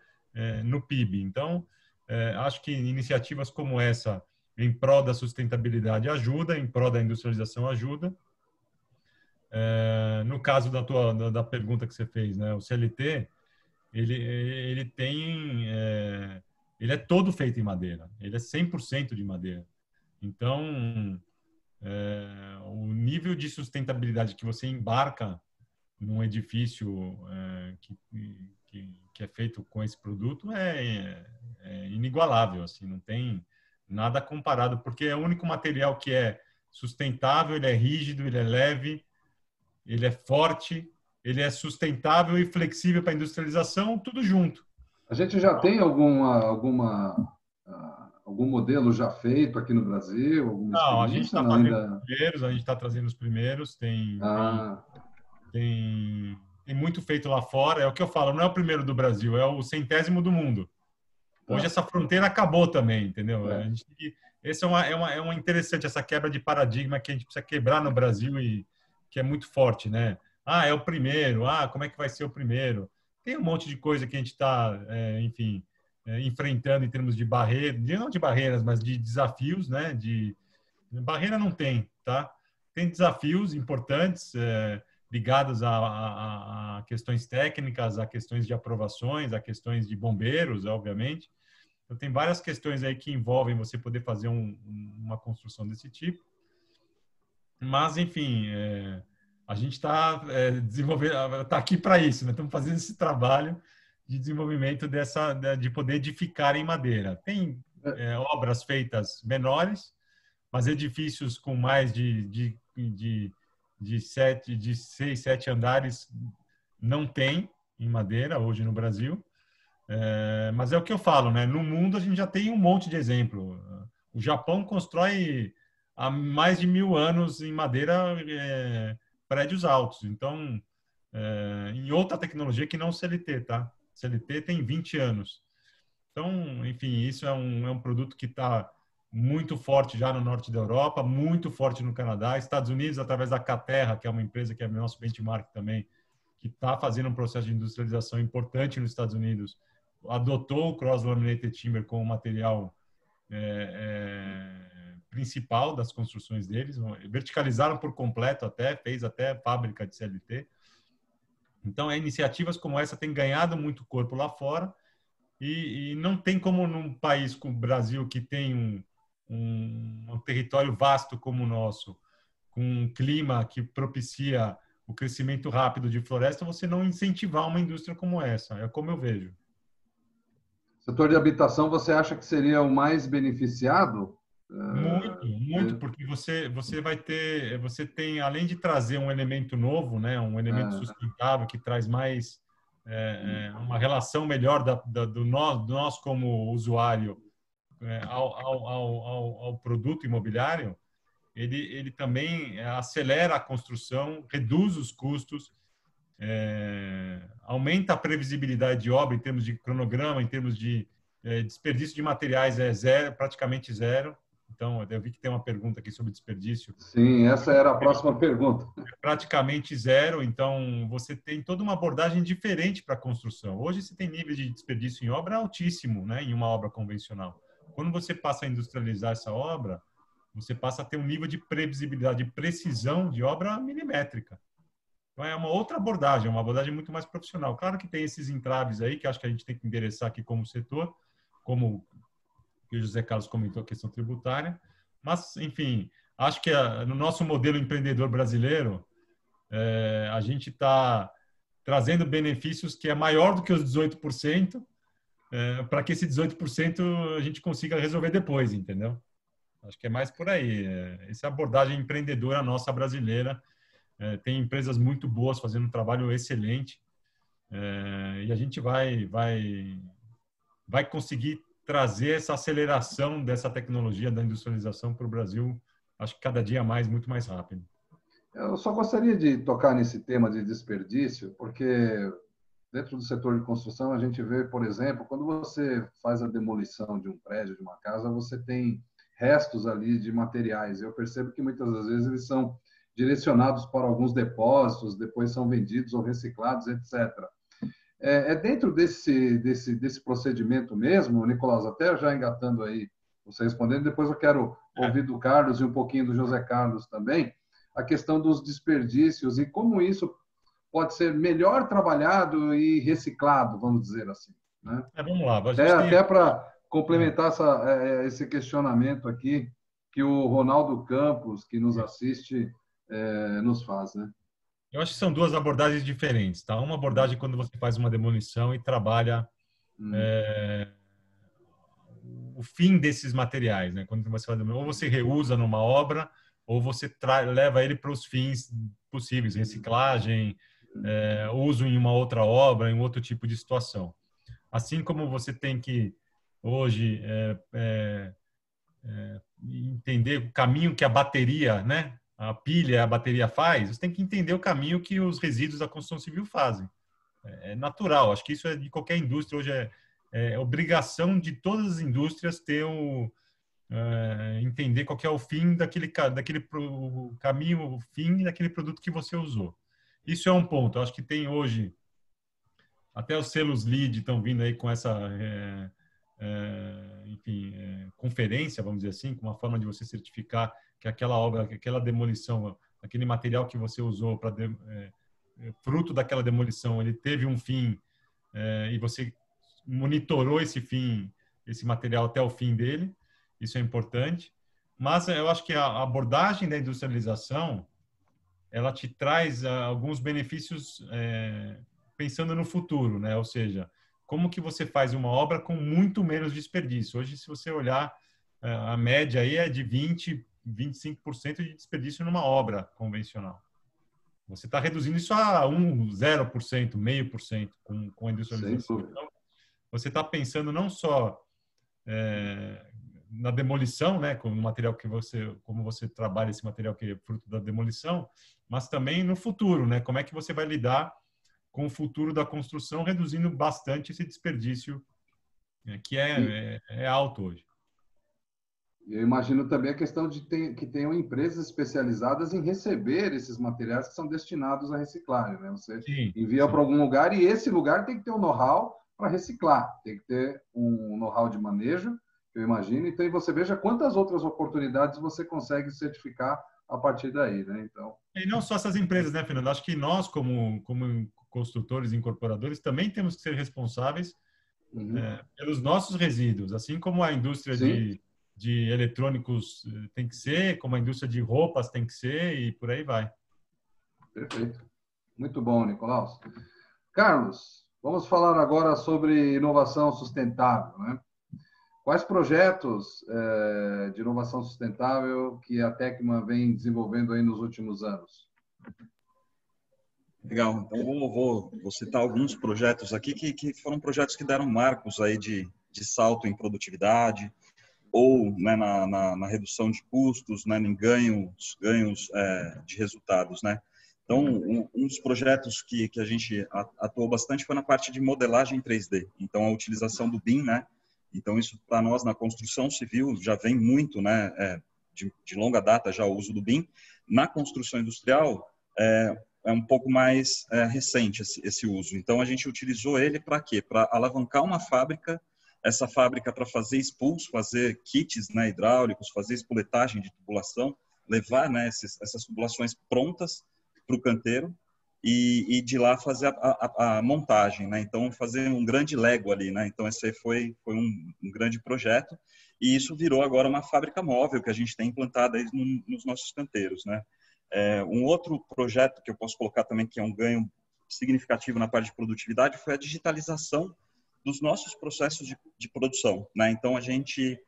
no PIB. Então, acho que iniciativas como essa, em prol da sustentabilidade, ajuda, em prol da industrialização, ajuda. No caso da pergunta que você fez, né, o CLT, ele tem... ele é todo feito em madeira, ele é 100% de madeira. Então, o nível de sustentabilidade que você embarca num edifício que é feito com esse produto é inigualável, assim, não tem nada comparado, porque é o único material que é sustentável, ele é rígido, ele é leve, ele é forte, ele é sustentável e flexível para industrialização, tudo junto. A gente já tem algum modelo já feito aqui no Brasil? Alguma Não, a gente experiência? está Não, fazendo ainda... os primeiros, a gente está trazendo os primeiros, tem muito feito lá fora. É o que eu falo, não é o primeiro do Brasil, é o 100º do mundo. Hoje essa fronteira acabou também, entendeu? A gente, esse é uma interessante, essa quebra de paradigma que a gente precisa quebrar no Brasil e que é muito forte, né? É o primeiro, como é que vai ser o primeiro? Tem um monte de coisa que a gente está, enfim, enfrentando em termos de barreiras, não de barreiras, mas de desafios, né? Barreira não tem, tá? Tem desafios importantes ligados a questões técnicas, a questões de aprovações, a questões de bombeiros, obviamente. Então, tem várias questões aí que envolvem você poder fazer uma construção desse tipo. Mas, enfim, a gente está desenvolvendo, está aqui para isso, né? Estamos fazendo esse trabalho de desenvolvimento de poder edificar em madeira. Tem obras feitas menores, mas edifícios com mais de 6, 7 andares não tem em madeira hoje no Brasil. Mas é o que eu falo, né? No mundo a gente já tem um monte de exemplo. O Japão constrói há mais de 1000 anos em madeira prédios altos. Então, em outra tecnologia que não o CLT, tá? CLT tem 20 anos. Então, enfim, isso é um produto que está muito forte já no norte da Europa, muito forte no Canadá. Estados Unidos, através da Caterra, que é uma empresa que é nosso benchmark também, que está fazendo um processo de industrialização importante nos Estados Unidos, adotou o cross-laminated timber como material principal das construções deles, verticalizaram por completo até, fez até fábrica de CLT. Então, iniciativas como essa têm ganhado muito corpo lá fora e não tem como num país como o Brasil, que tem um território vasto como o nosso, com um clima que propicia o crescimento rápido de floresta, você não incentivar uma indústria como essa. É como eu vejo. Setor de habitação, você acha que seria o mais beneficiado? Muito, porque você vai ter, você tem, além de trazer um elemento novo, né, um elemento sustentável que traz mais uma relação melhor do nós como usuário ao produto imobiliário, ele também acelera a construção, reduz os custos, aumenta a previsibilidade de obra em termos de cronograma, em termos de desperdício de materiais zero, praticamente zero. Então, eu vi que tem uma pergunta aqui sobre desperdício. Sim, essa era a próxima pergunta. Praticamente zero, então você tem toda uma abordagem diferente para a construção. Hoje você tem nível de desperdício em obra altíssimo, né, em uma obra convencional. Quando você passa a industrializar essa obra, você passa a ter um nível de previsibilidade, de precisão de obra milimétrica. Então é uma outra abordagem, uma abordagem muito mais profissional. Claro que tem esses entraves aí, que acho que a gente tem que endereçar aqui como setor, como o José Carlos comentou, a questão tributária. Mas, enfim, acho que no nosso modelo empreendedor brasileiro, a gente está trazendo benefícios que é maior do que os 18%, para que esse 18% a gente consiga resolver depois, entendeu? Acho que é mais por aí. Essa abordagem empreendedora nossa brasileira. Tem empresas muito boas fazendo um trabalho excelente, e a gente vai conseguir trazer essa aceleração dessa tecnologia da industrialização para o Brasil, acho que cada dia mais, muito mais rápido. Eu só gostaria de tocar nesse tema de desperdício, porque dentro do setor de construção a gente vê, por exemplo, quando você faz a demolição de um prédio, de uma casa, você tem restos ali de materiais. Eu percebo que muitas das vezes eles são direcionados para alguns depósitos, depois são vendidos ou reciclados, etc. Dentro desse procedimento mesmo, Nicolas, até já engatando aí, você respondendo, depois eu quero ouvir do Carlos e um pouquinho do José Carlos também, a questão dos desperdícios e como isso pode ser melhor trabalhado e reciclado, vamos dizer assim. Né? Vamos lá. Até para complementar esse questionamento aqui que o Ronaldo Campos, que nos assiste, nos faz, né? Eu acho que são duas abordagens diferentes, tá? Uma abordagem quando você faz uma demolição e trabalha o fim desses materiais, né? Quando você faz, ou você reusa numa obra, ou você leva ele para os fins possíveis, reciclagem, uso em uma outra obra, em outro tipo de situação. Assim como você tem que hoje entender o caminho que a bateria, né? A pilha, a bateria faz, você tem que entender o caminho que os resíduos da construção civil fazem. É natural, acho que isso é de qualquer indústria, hoje é obrigação de todas as indústrias ter entender qual que é o fim daquele caminho, o fim daquele produto que você usou. Isso é um ponto, acho que tem hoje, até os selos LEED estão vindo aí com essa conferência, vamos dizer assim, com uma forma de você certificar que aquela obra, que aquela demolição, aquele material que você usou para fruto daquela demolição, ele teve um fim e você monitorou esse fim, esse material até o fim dele. Isso é importante. Mas eu acho que a abordagem da industrialização, ela te traz alguns benefícios pensando no futuro, né? Ou seja, como que você faz uma obra com muito menos desperdício. Hoje, se você olhar, a média aí é de 25% de desperdício numa obra convencional. Você está reduzindo isso a 0%, 0,5% com a industrialização. Então, você está pensando não só na demolição, né, com o material que como você trabalha esse material que é fruto da demolição, mas também no futuro, né? Como é que você vai lidar com o futuro da construção, reduzindo bastante esse desperdício, né, que é alto hoje. Eu imagino também a questão de que tenham empresas especializadas em receber esses materiais que são destinados à reciclagem, né? Você Sim, envia sim. para algum lugar e esse lugar tem que ter um know-how para reciclar, tem que ter um know-how de manejo, eu imagino. Então, você veja quantas outras oportunidades você consegue certificar a partir daí, né? Então, E não só essas empresas, né, Fernando? Acho que nós, como construtores e incorporadores, também temos que ser responsáveis pelos nossos resíduos, assim como a indústria sim, de eletrônicos tem que ser, como a indústria de roupas tem que ser, e por aí vai. perfeito. Muito bom, Nicolau. Carlos, vamos falar agora sobre inovação sustentável, né? Quais projetos de inovação sustentável que a Tecma vem desenvolvendo aí nos últimos anos? Legal. Então, vou citar alguns projetos aqui que foram projetos que deram marcos aí de salto em produtividade ou, né, na redução de custos, né, em ganhos de resultados, né? Então, um dos projetos que a gente atuou bastante foi na parte de modelagem 3D. Então, a utilização do BIM, né? Então, isso para nós na construção civil já vem muito, né? De longa data já o uso do BIM. Na construção industrial, é um pouco mais recente esse uso. Então, a gente utilizou ele para quê? Para alavancar uma fábrica, essa fábrica para fazer spools, fazer kits, né, hidráulicos, fazer espoletagem de tubulação, levar, né, essas tubulações prontas para o canteiro e de lá fazer a montagem, né? Então, fazer um grande Lego ali, né? Então, esse foi um grande projeto e isso virou agora uma fábrica móvel que a gente tem implantada aí nos nossos canteiros, né? Um outro projeto que eu posso colocar também, que é um ganho significativo na parte de produtividade, foi a digitalização dos nossos processos de produção, né? Então, a gente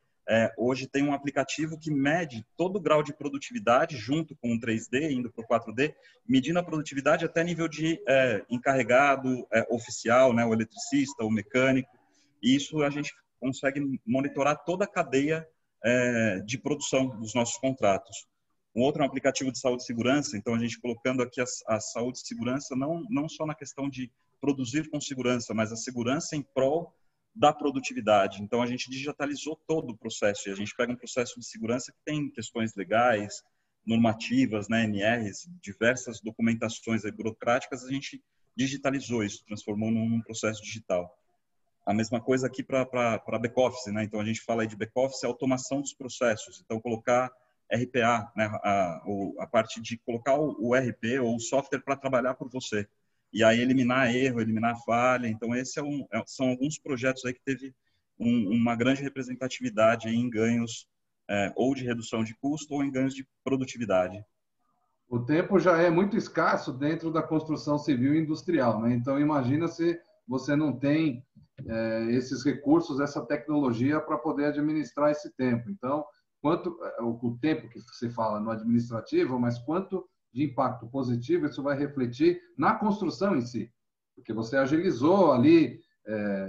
hoje tem um aplicativo que mede todo o grau de produtividade junto com o 3D, indo para o 4D, medindo a produtividade até nível de encarregado, oficial, né? O eletricista, o mecânico. E isso a gente consegue monitorar toda a cadeia de produção dos nossos contratos. Um outro é um aplicativo de saúde e segurança, então a gente colocando aqui a saúde e segurança não só na questão de produzir com segurança, mas a segurança em prol da produtividade. Então a gente digitalizou todo o processo e a gente pega um processo de segurança que tem questões legais, normativas, né, NRs, diversas documentações burocráticas, a gente digitalizou isso, transformou num processo digital. A mesma coisa aqui para back-office, né? Então a gente fala aí de back-office, automação dos processos. Então colocar RPA, né? A parte de colocar o RP ou o software para trabalhar por você. E aí eliminar erro, eliminar falha. Então esse são alguns projetos aí que teve uma grande representatividade aí em ganhos ou de redução de custo ou em ganhos de produtividade. O tempo já é muito escasso dentro da construção civil e industrial, né? Então, imagina se você não tem esses recursos, essa tecnologia para poder administrar esse tempo. Então, quanto o tempo que se fala no administrativo, mas quanto de impacto positivo isso vai refletir na construção em si, porque você agilizou ali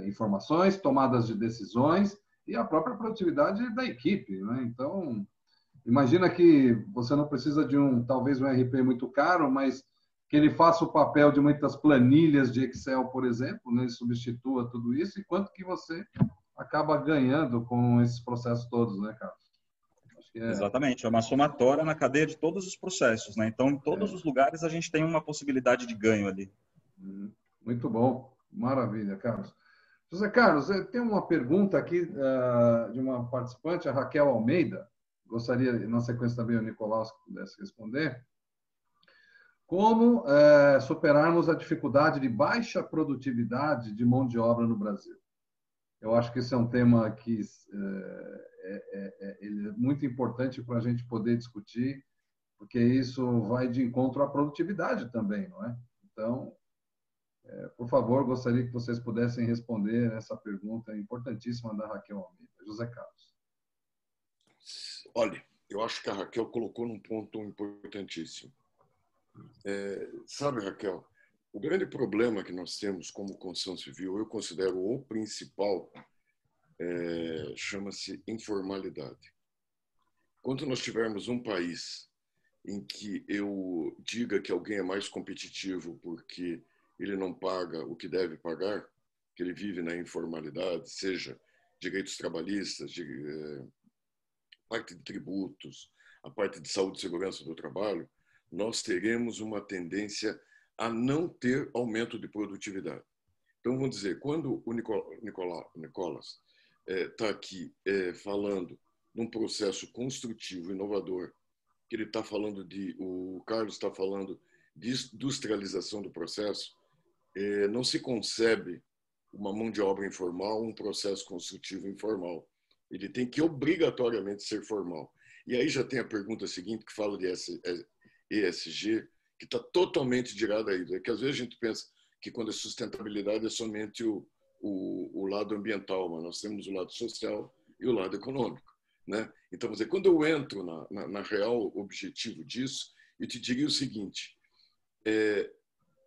informações, tomadas de decisões e a própria produtividade da equipe, né? Então, imagina que você não precisa de talvez um RP muito caro, mas que ele faça o papel de muitas planilhas de Excel, por exemplo, né? Ele substitua tudo isso, e quanto que você acaba ganhando com esses processos todos, né, Carlos? Acho que Exatamente, é uma somatória na cadeia de todos os processos, né? Então, em todos os lugares a gente tem uma possibilidade de ganho ali. Muito bom, maravilha, Carlos. José Carlos, tem uma pergunta aqui de uma participante, a Raquel Almeida. Gostaria, na sequência também, o Nicolau, se pudesse responder. Como superarmos a dificuldade de baixa produtividade de mão de obra no Brasil? Eu acho que esse é um tema que é muito importante para a gente poder discutir, porque isso vai de encontro à produtividade também, não é? Então, por favor, gostaria que vocês pudessem responder essa pergunta importantíssima da Raquel Almeida. José Carlos. Olha, eu acho que a Raquel colocou num ponto importantíssimo. Sabe, Raquel, o grande problema que nós temos como construção civil, eu considero o principal, chama-se informalidade. Quando nós tivermos um país em que eu diga que alguém é mais competitivo porque ele não paga o que deve pagar, que ele vive na informalidade, seja direitos trabalhistas, parte de tributos, a parte de saúde e segurança do trabalho, nós teremos uma tendência a não ter aumento de produtividade. Então, vamos dizer, quando o Nicolas está aqui falando num processo construtivo, inovador, que ele está falando o Carlos está falando de industrialização do processo, não se concebe uma mão de obra informal, um processo construtivo informal. Ele tem que obrigatoriamente ser formal. E aí já tem a pergunta seguinte, que fala de ESG, que está totalmente ligada a isso. É que às vezes a gente pensa que quando é sustentabilidade é somente o lado ambiental, mas nós temos o lado social e o lado econômico, né? Então, vamos dizer, quando eu entro na real objetivo disso, eu te diria o seguinte,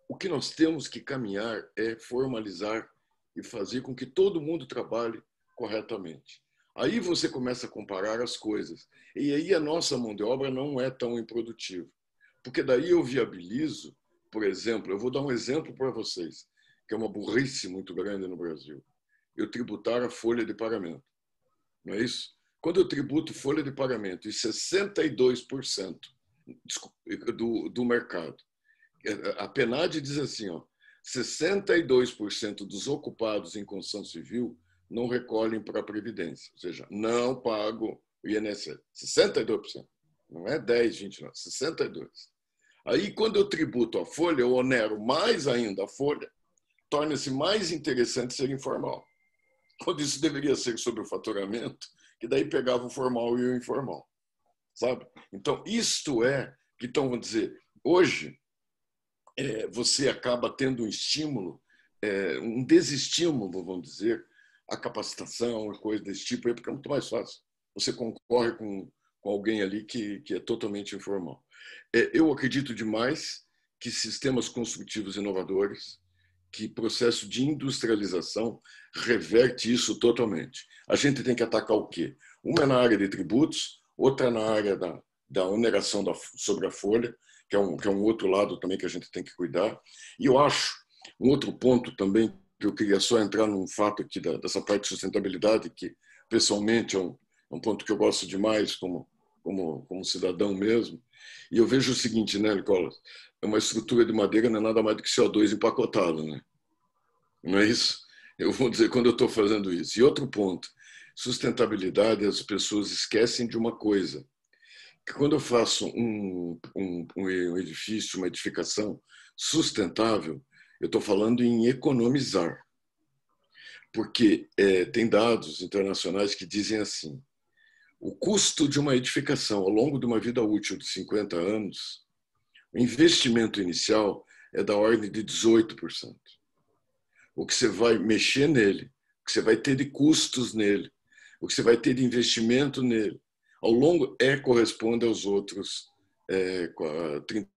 o que nós temos que caminhar é formalizar e fazer com que todo mundo trabalhe corretamente. Aí você começa a comparar as coisas. E aí a nossa mão de obra não é tão improdutiva. Porque daí eu viabilizo, por exemplo, eu vou dar um exemplo para vocês, que é uma burrice muito grande no Brasil. Eu tributar a folha de pagamento. Não é isso? Quando eu tributo folha de pagamento e 62% do mercado, a PNAD diz assim, 62% dos ocupados em construção civil não recolhem para a Previdência, ou seja, não pagam o INSS. 62%. Não é 10, 20, não. 62%. Aí, quando eu tributo a folha, eu onero mais ainda a folha, torna-se mais interessante ser informal. Quando isso deveria ser sobre o faturamento, que daí pegava o formal e o informal. Sabe? Então, isto então, vamos dizer, hoje, você acaba tendo um estímulo, um desestímulo, vamos dizer, a capacitação, coisa desse tipo, porque é muito mais fácil. Você concorre com alguém ali que é totalmente informal. Eu acredito demais que sistemas construtivos inovadores, que processo de industrialização reverte isso totalmente. A gente tem que atacar o quê? Uma é na área de tributos, outra na área da oneração sobre a folha, que é um outro lado também que a gente tem que cuidar. E eu acho, um outro ponto também, que eu queria só entrar num fato aqui dessa parte de sustentabilidade, que pessoalmente é um ponto que eu gosto demais como cidadão mesmo. E eu vejo o seguinte, né, Nicolas? É uma estrutura de madeira, não é nada mais do que CO2 empacotado, né? Não é isso? Eu vou dizer quando eu estou fazendo isso. E outro ponto, sustentabilidade, as pessoas esquecem de uma coisa, que quando eu faço um edifício, uma edificação sustentável, eu estou falando em economizar. Porque tem dados internacionais que dizem assim, o custo de uma edificação ao longo de uma vida útil de 50 anos, o investimento inicial é da ordem de 18%. O que você vai mexer nele, o que você vai ter de custos nele, o que você vai ter de investimento nele, ao longo corresponde aos outros 32%.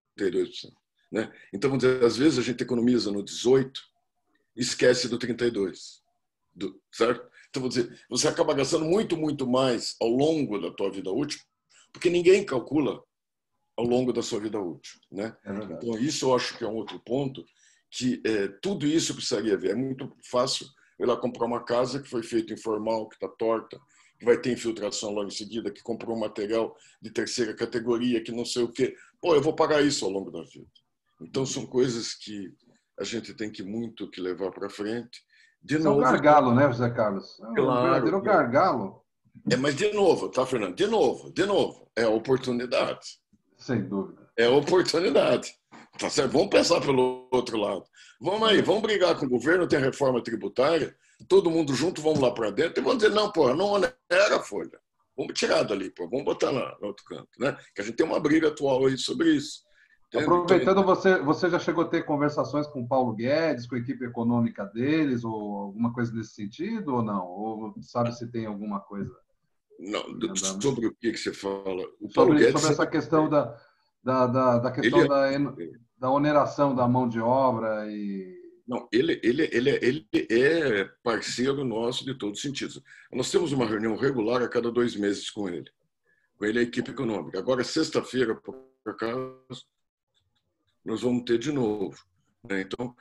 Né? Então, vamos dizer, às vezes a gente economiza no 18%, esquece do 32%. Certo? Então, vou dizer, você acaba gastando muito, muito mais ao longo da tua vida útil, porque ninguém calcula ao longo da sua vida útil. Né? Então, isso eu acho que é um outro ponto, que tudo isso precisaria ver. É muito fácil eu ir lá comprar uma casa que foi feita informal, que está torta, que vai ter infiltração logo em seguida, que comprou um material de terceira categoria, que não sei o quê. Pô, eu vou pagar isso ao longo da vida. Então, são coisas que a gente tem que muito que levar para frente. Isso é um gargalo, né, José Carlos? É um verdadeiro gargalo. Mas de novo, tá, Fernando? De novo. É oportunidade. Sem dúvida. É oportunidade. Tá certo? Vamos pensar pelo outro lado. Vamos aí, vamos brigar com o governo, tem reforma tributária, todo mundo junto, vamos lá para dentro e vamos dizer, não, porra, não onera a folha. Vamos tirar dali, porra, vamos botar lá no outro canto. Né? Que a gente tem uma briga atual aí sobre isso. Aproveitando, você já chegou a ter conversações com o Paulo Guedes, com a equipe econômica deles, ou alguma coisa nesse sentido, ou não? Ou sabe se tem alguma coisa? Não, sobre o que você fala? O Paulo Guedes, sobre essa questão da questão da oneração da mão de obra e Não, ele é parceiro nosso de todos os sentidos. Nós temos uma reunião regular a cada 2 meses com ele e a equipe econômica. Agora, sexta-feira, por acaso, nós vamos ter de novo. Né? Então,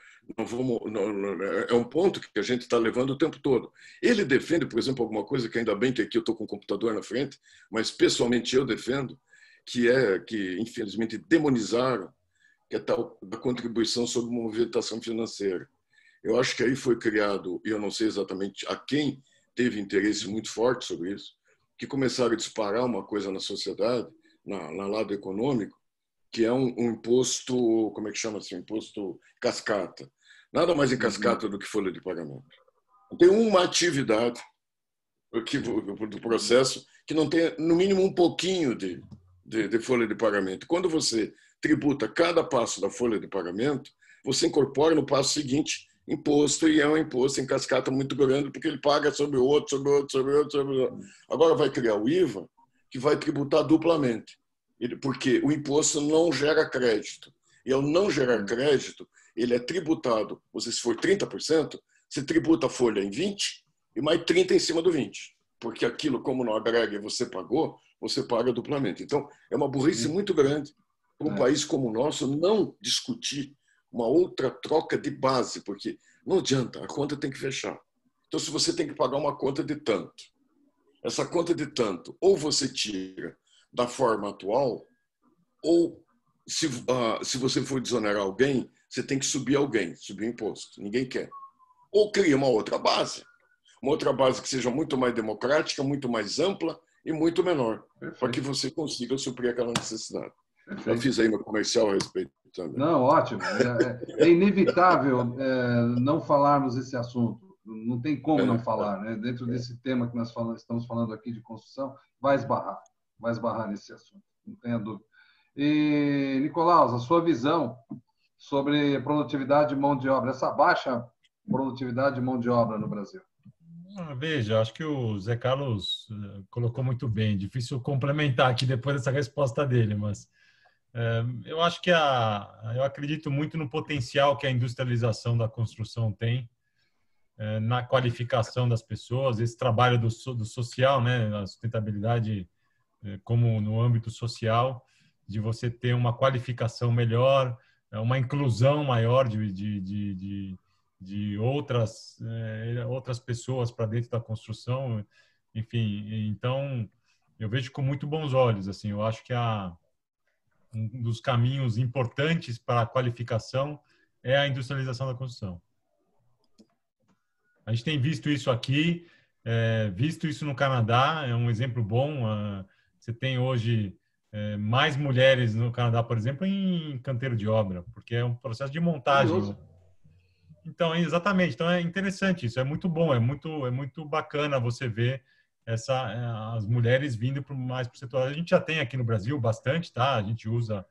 é um ponto que a gente está levando o tempo todo. Ele defende, por exemplo, alguma coisa que ainda bem que aqui eu estou com o computador na frente, mas pessoalmente eu defendo, que infelizmente demonizaram, que é tal da contribuição sobre movimentação financeira. Eu acho que aí foi criado, e eu não sei exatamente a quem teve interesse muito forte sobre isso, que começaram a disparar uma coisa na sociedade, no lado econômico, que é um imposto, como é que chama assim? Imposto cascata. Nada mais em cascata do que folha de pagamento. Tem uma atividade do processo que não tem, no mínimo, um pouquinho de folha de pagamento. Quando você tributa cada passo da folha de pagamento, você incorpora no passo seguinte imposto, e é um imposto em cascata muito grande, porque ele paga sobre o outro, sobre o outro, sobre o outro, sobre o outro. Agora vai criar o IVA, que vai tributar duplamente, porque o imposto não gera crédito. E ao não gerar crédito, ele é tributado, se for 30%, você tributa a folha em 20% e mais 30% em cima do 20%. Porque aquilo, como não agrega e você pagou, você paga duplamente. Então, é uma burrice muito grande para um país como o nosso não discutir uma outra troca de base, porque não adianta, a conta tem que fechar. Então, se você tem que pagar uma conta de tanto, essa conta de tanto, ou você tira da forma atual, ou se você for desonerar alguém, você tem que subir o imposto. Ninguém quer. Ou cria uma outra base que seja muito mais democrática, muito mais ampla e muito menor, para que você consiga suprir aquela necessidade. Perfeito. Eu fiz aí meu comercial a respeito também. Não, ótimo. É inevitável não falarmos esse assunto. Não tem como não falar, né? Dentro desse tema que nós estamos falando aqui de construção, vai esbarrar nesse assunto, não tenha dúvida. E, Nicolaus, a sua visão sobre produtividade de mão de obra, essa baixa produtividade de mão de obra no Brasil? Veja, acho que o Zé Carlos colocou muito bem. Difícil complementar aqui depois dessa resposta dele, mas eu acho que eu acredito muito no potencial que a industrialização da construção tem na qualificação das pessoas, esse trabalho do social, né, a sustentabilidade como no âmbito social, de você ter uma qualificação melhor, uma inclusão maior de outras pessoas para dentro da construção, enfim. Então, eu vejo com muito bons olhos. Assim, eu acho que um dos caminhos importantes para a qualificação é a industrialização da construção. A gente tem visto isso aqui, visto isso no Canadá, é um exemplo bom. Você tem hoje mais mulheres no Canadá, por exemplo, em canteiro de obra, porque é um processo de montagem. Então, exatamente. Então, é interessante isso. É muito bom, é muito bacana você ver as mulheres vindo mais para o setor. A gente já tem aqui no Brasil bastante, tá? A gente usa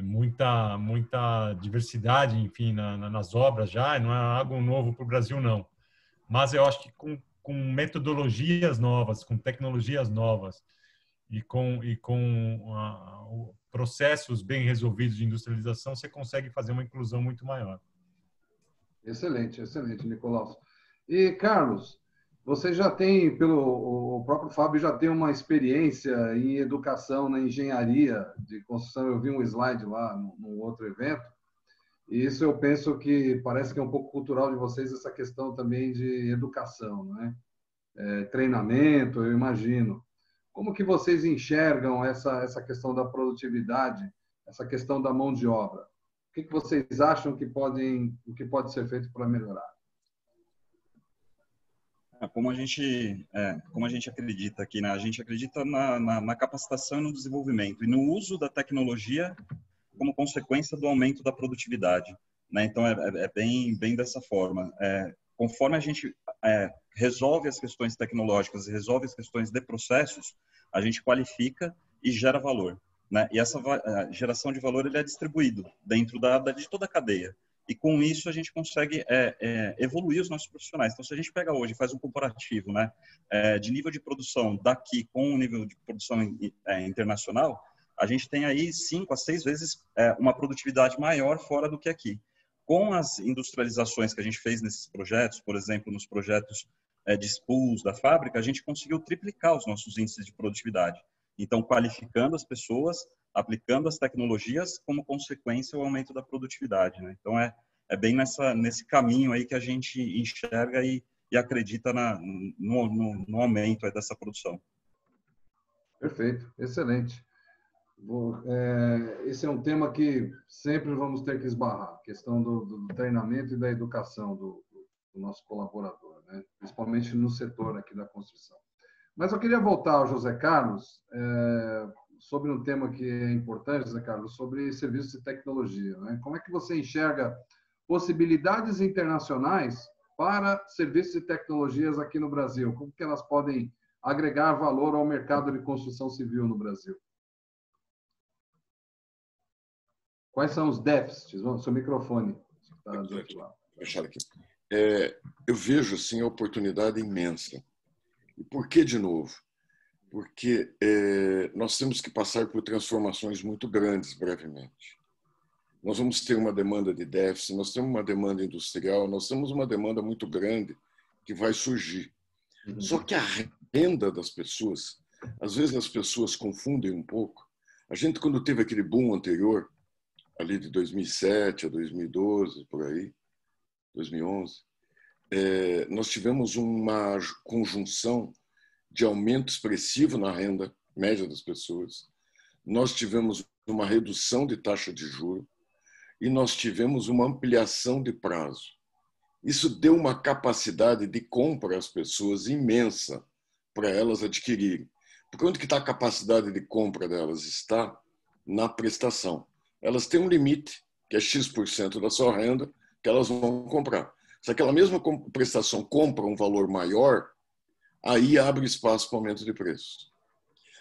muita diversidade, enfim, nas obras já. Não é algo novo para o Brasil, não. Mas eu acho que com metodologias novas, com tecnologias novas e com processos bem resolvidos de industrialização, você consegue fazer uma inclusão muito maior. Excelente, excelente, Nicolaus. E, Carlos, você já tem, o próprio Fábio já tem uma experiência em educação na engenharia de construção. Eu vi um slide lá no outro evento, e isso eu penso que parece que é um pouco cultural de vocês, essa questão também de educação, né? Treinamento, eu imagino. Como que vocês enxergam essa questão da produtividade, essa questão da mão de obra? O que vocês acham que pode ser feito para melhorar? Como a gente acredita aqui, né? A gente acredita na capacitação e no desenvolvimento e no uso da tecnologia como consequência do aumento da produtividade, né? Então é bem dessa forma. Conforme a gente resolve as questões tecnológicas e resolve as questões de processos, a gente qualifica e gera valor, né? E essa geração de valor ele é distribuído dentro de toda a cadeia. E com isso a gente consegue evoluir os nossos profissionais. Então, se a gente pega hoje e faz um comparativo, né, de nível de produção daqui com o nível de produção internacional, a gente tem aí 5 a 6 vezes uma produtividade maior fora do que aqui. Com as industrializações que a gente fez nesses projetos, por exemplo, nos projetos de spools da fábrica, a gente conseguiu triplicar os nossos índices de produtividade. Então, qualificando as pessoas, aplicando as tecnologias, como consequência, o aumento da produtividade, né? Então, é bem nesse caminho aí que a gente enxerga e acredita no aumento dessa produção. Perfeito, excelente. Esse é um tema que sempre vamos ter que esbarrar, a questão do treinamento e da educação do nosso colaborador, né? Principalmente no setor aqui da construção. Mas eu queria voltar ao José Carlos, sobre um tema que é importante, José Carlos, sobre serviços de tecnologia, né? Como é que você enxerga possibilidades internacionais para serviços de tecnologias aqui no Brasil? Como que elas podem agregar valor ao mercado de construção civil no Brasil? Quais são os déficits? Seu microfone está do outro lado. Vou deixar aqui. Eu vejo, assim, a oportunidade imensa. E por que, de novo? Porque nós temos que passar por transformações muito grandes brevemente. Nós vamos ter uma demanda de déficit, nós temos uma demanda industrial, nós temos uma demanda muito grande que vai surgir. Só que a renda das pessoas, às vezes as pessoas confundem um pouco. A gente, quando teve aquele boom anterior, ali de 2007 a 2012, por aí, 2011, nós tivemos uma conjunção de aumento expressivo na renda média das pessoas, nós tivemos uma redução de taxa de juros e nós tivemos uma ampliação de prazo. Isso deu uma capacidade de compra às pessoas imensa para elas adquirirem. Porque onde que está a capacidade de compra delas? Está na prestação. Elas têm um limite, que é X% da sua renda, que elas vão comprar. Se aquela mesma prestação compra um valor maior, aí abre espaço para aumento de preço.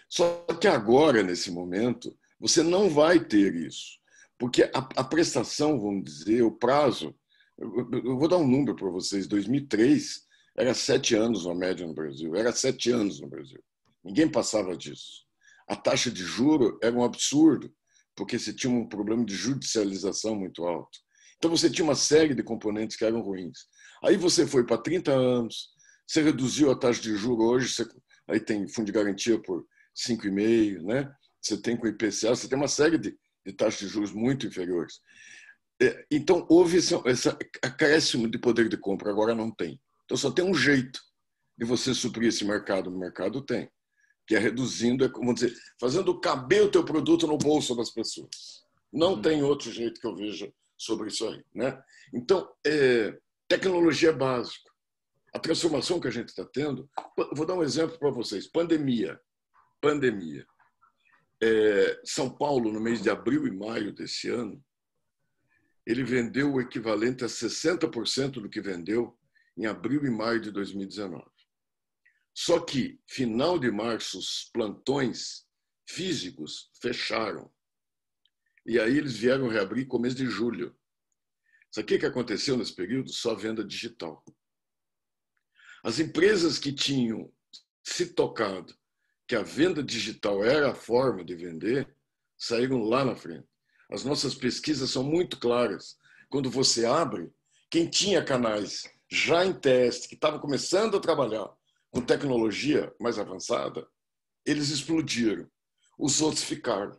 Só que agora, nesse momento, você não vai ter isso. Porque a prestação, vamos dizer, o prazo, eu vou dar um número para vocês, 2003 era 7 anos a média no Brasil, era 7 anos no Brasil. Ninguém passava disso. A taxa de juro era um absurdo, porque você tinha um problema de judicialização muito alto. Então você tinha uma série de componentes que eram ruins. Aí você foi para 30 anos, você reduziu a taxa de juros, hoje aí tem fundo de garantia por 5,5%, né? Você tem com o IPCA, você tem uma série de taxas de juros muito inferiores. Então houve esse acréscimo de poder de compra, agora não tem. Então só tem um jeito de você suprir esse mercado, o mercado tem, que é reduzindo, vamos dizer, fazendo caber o teu produto no bolso das pessoas. Não tem outro jeito que eu veja sobre isso aí, né? Então, tecnologia é básica. A transformação que a gente está tendo, vou dar um exemplo para vocês, pandemia. São Paulo, no mês de abril e maio desse ano, ele vendeu o equivalente a 60% do que vendeu em abril e maio de 2019. Só que, final de março, os plantões físicos fecharam. E aí eles vieram reabrir começo de julho. Sabe o que aconteceu nesse período? Só venda digital. As empresas que tinham se tocado que a venda digital era a forma de vender, saíram lá na frente. As nossas pesquisas são muito claras. Quando você abre, quem tinha canais já em teste, que estava começando a trabalhar com tecnologia mais avançada, eles explodiram. Os outros ficaram.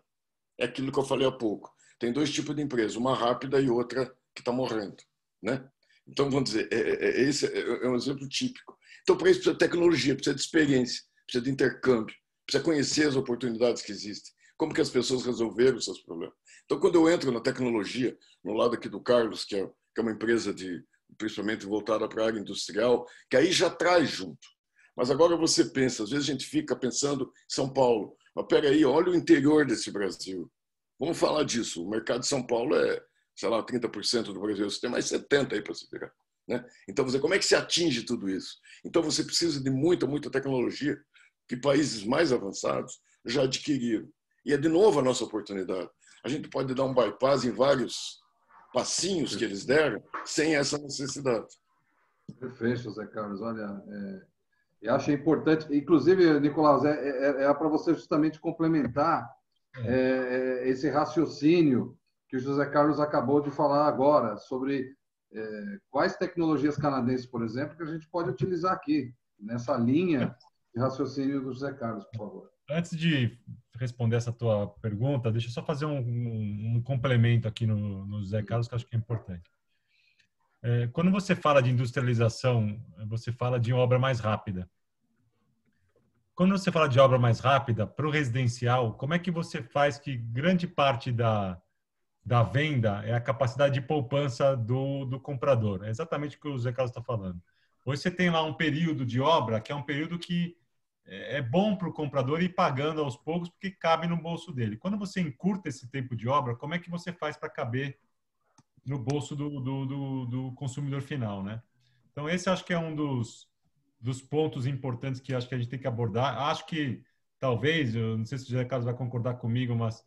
É aquilo que eu falei há pouco. Tem 2 tipos de empresa, uma rápida e outra que está morrendo, né? Então, vamos dizer, esse é um exemplo típico. Então, para isso precisa de tecnologia, precisa de experiência, precisa de intercâmbio, precisa conhecer as oportunidades que existem, como que as pessoas resolveram os seus problemas. Então, quando eu entro na tecnologia, no lado aqui do Carlos, que é uma empresa principalmente voltada para a área industrial, que aí já traz junto. Mas agora você pensa, às vezes a gente fica pensando em São Paulo, mas peraí, olha o interior desse Brasil. Vamos falar disso. O mercado de São Paulo é, sei lá, 30% do Brasil. Você tem mais 70% aí para se virar, né? Então, como é que se atinge tudo isso? Então, você precisa de muita tecnologia que países mais avançados já adquiriram. E é, de novo, a nossa oportunidade. A gente pode dar um bypass em vários passinhos que eles deram sem essa necessidade. Perfeito, José Carlos. Olha, eu acho importante, inclusive, Nicolau, é para você justamente complementar esse raciocínio que o José Carlos acabou de falar agora, sobre quais tecnologias canadenses, por exemplo, que a gente pode utilizar aqui, nessa linha de raciocínio do José Carlos, por favor. Antes de responder essa tua pergunta, deixa eu só fazer um complemento aqui no José Carlos, que eu acho que é importante. Quando você fala de industrialização, você fala de obra mais rápida. Quando você fala de obra mais rápida, para o residencial, como é que você faz que grande parte da venda é a capacidade de poupança do comprador? É exatamente o que o José Carlos está falando. Hoje você tem lá um período de obra, que é um período que é bom para o comprador ir pagando aos poucos, porque cabe no bolso dele. Quando você encurta esse tempo de obra, como é que você faz para caber no bolso do consumidor final, né? Então, esse acho que é um dos pontos importantes que acho que a gente tem que abordar. Acho que, talvez, eu não sei se o José Carlos vai concordar comigo, mas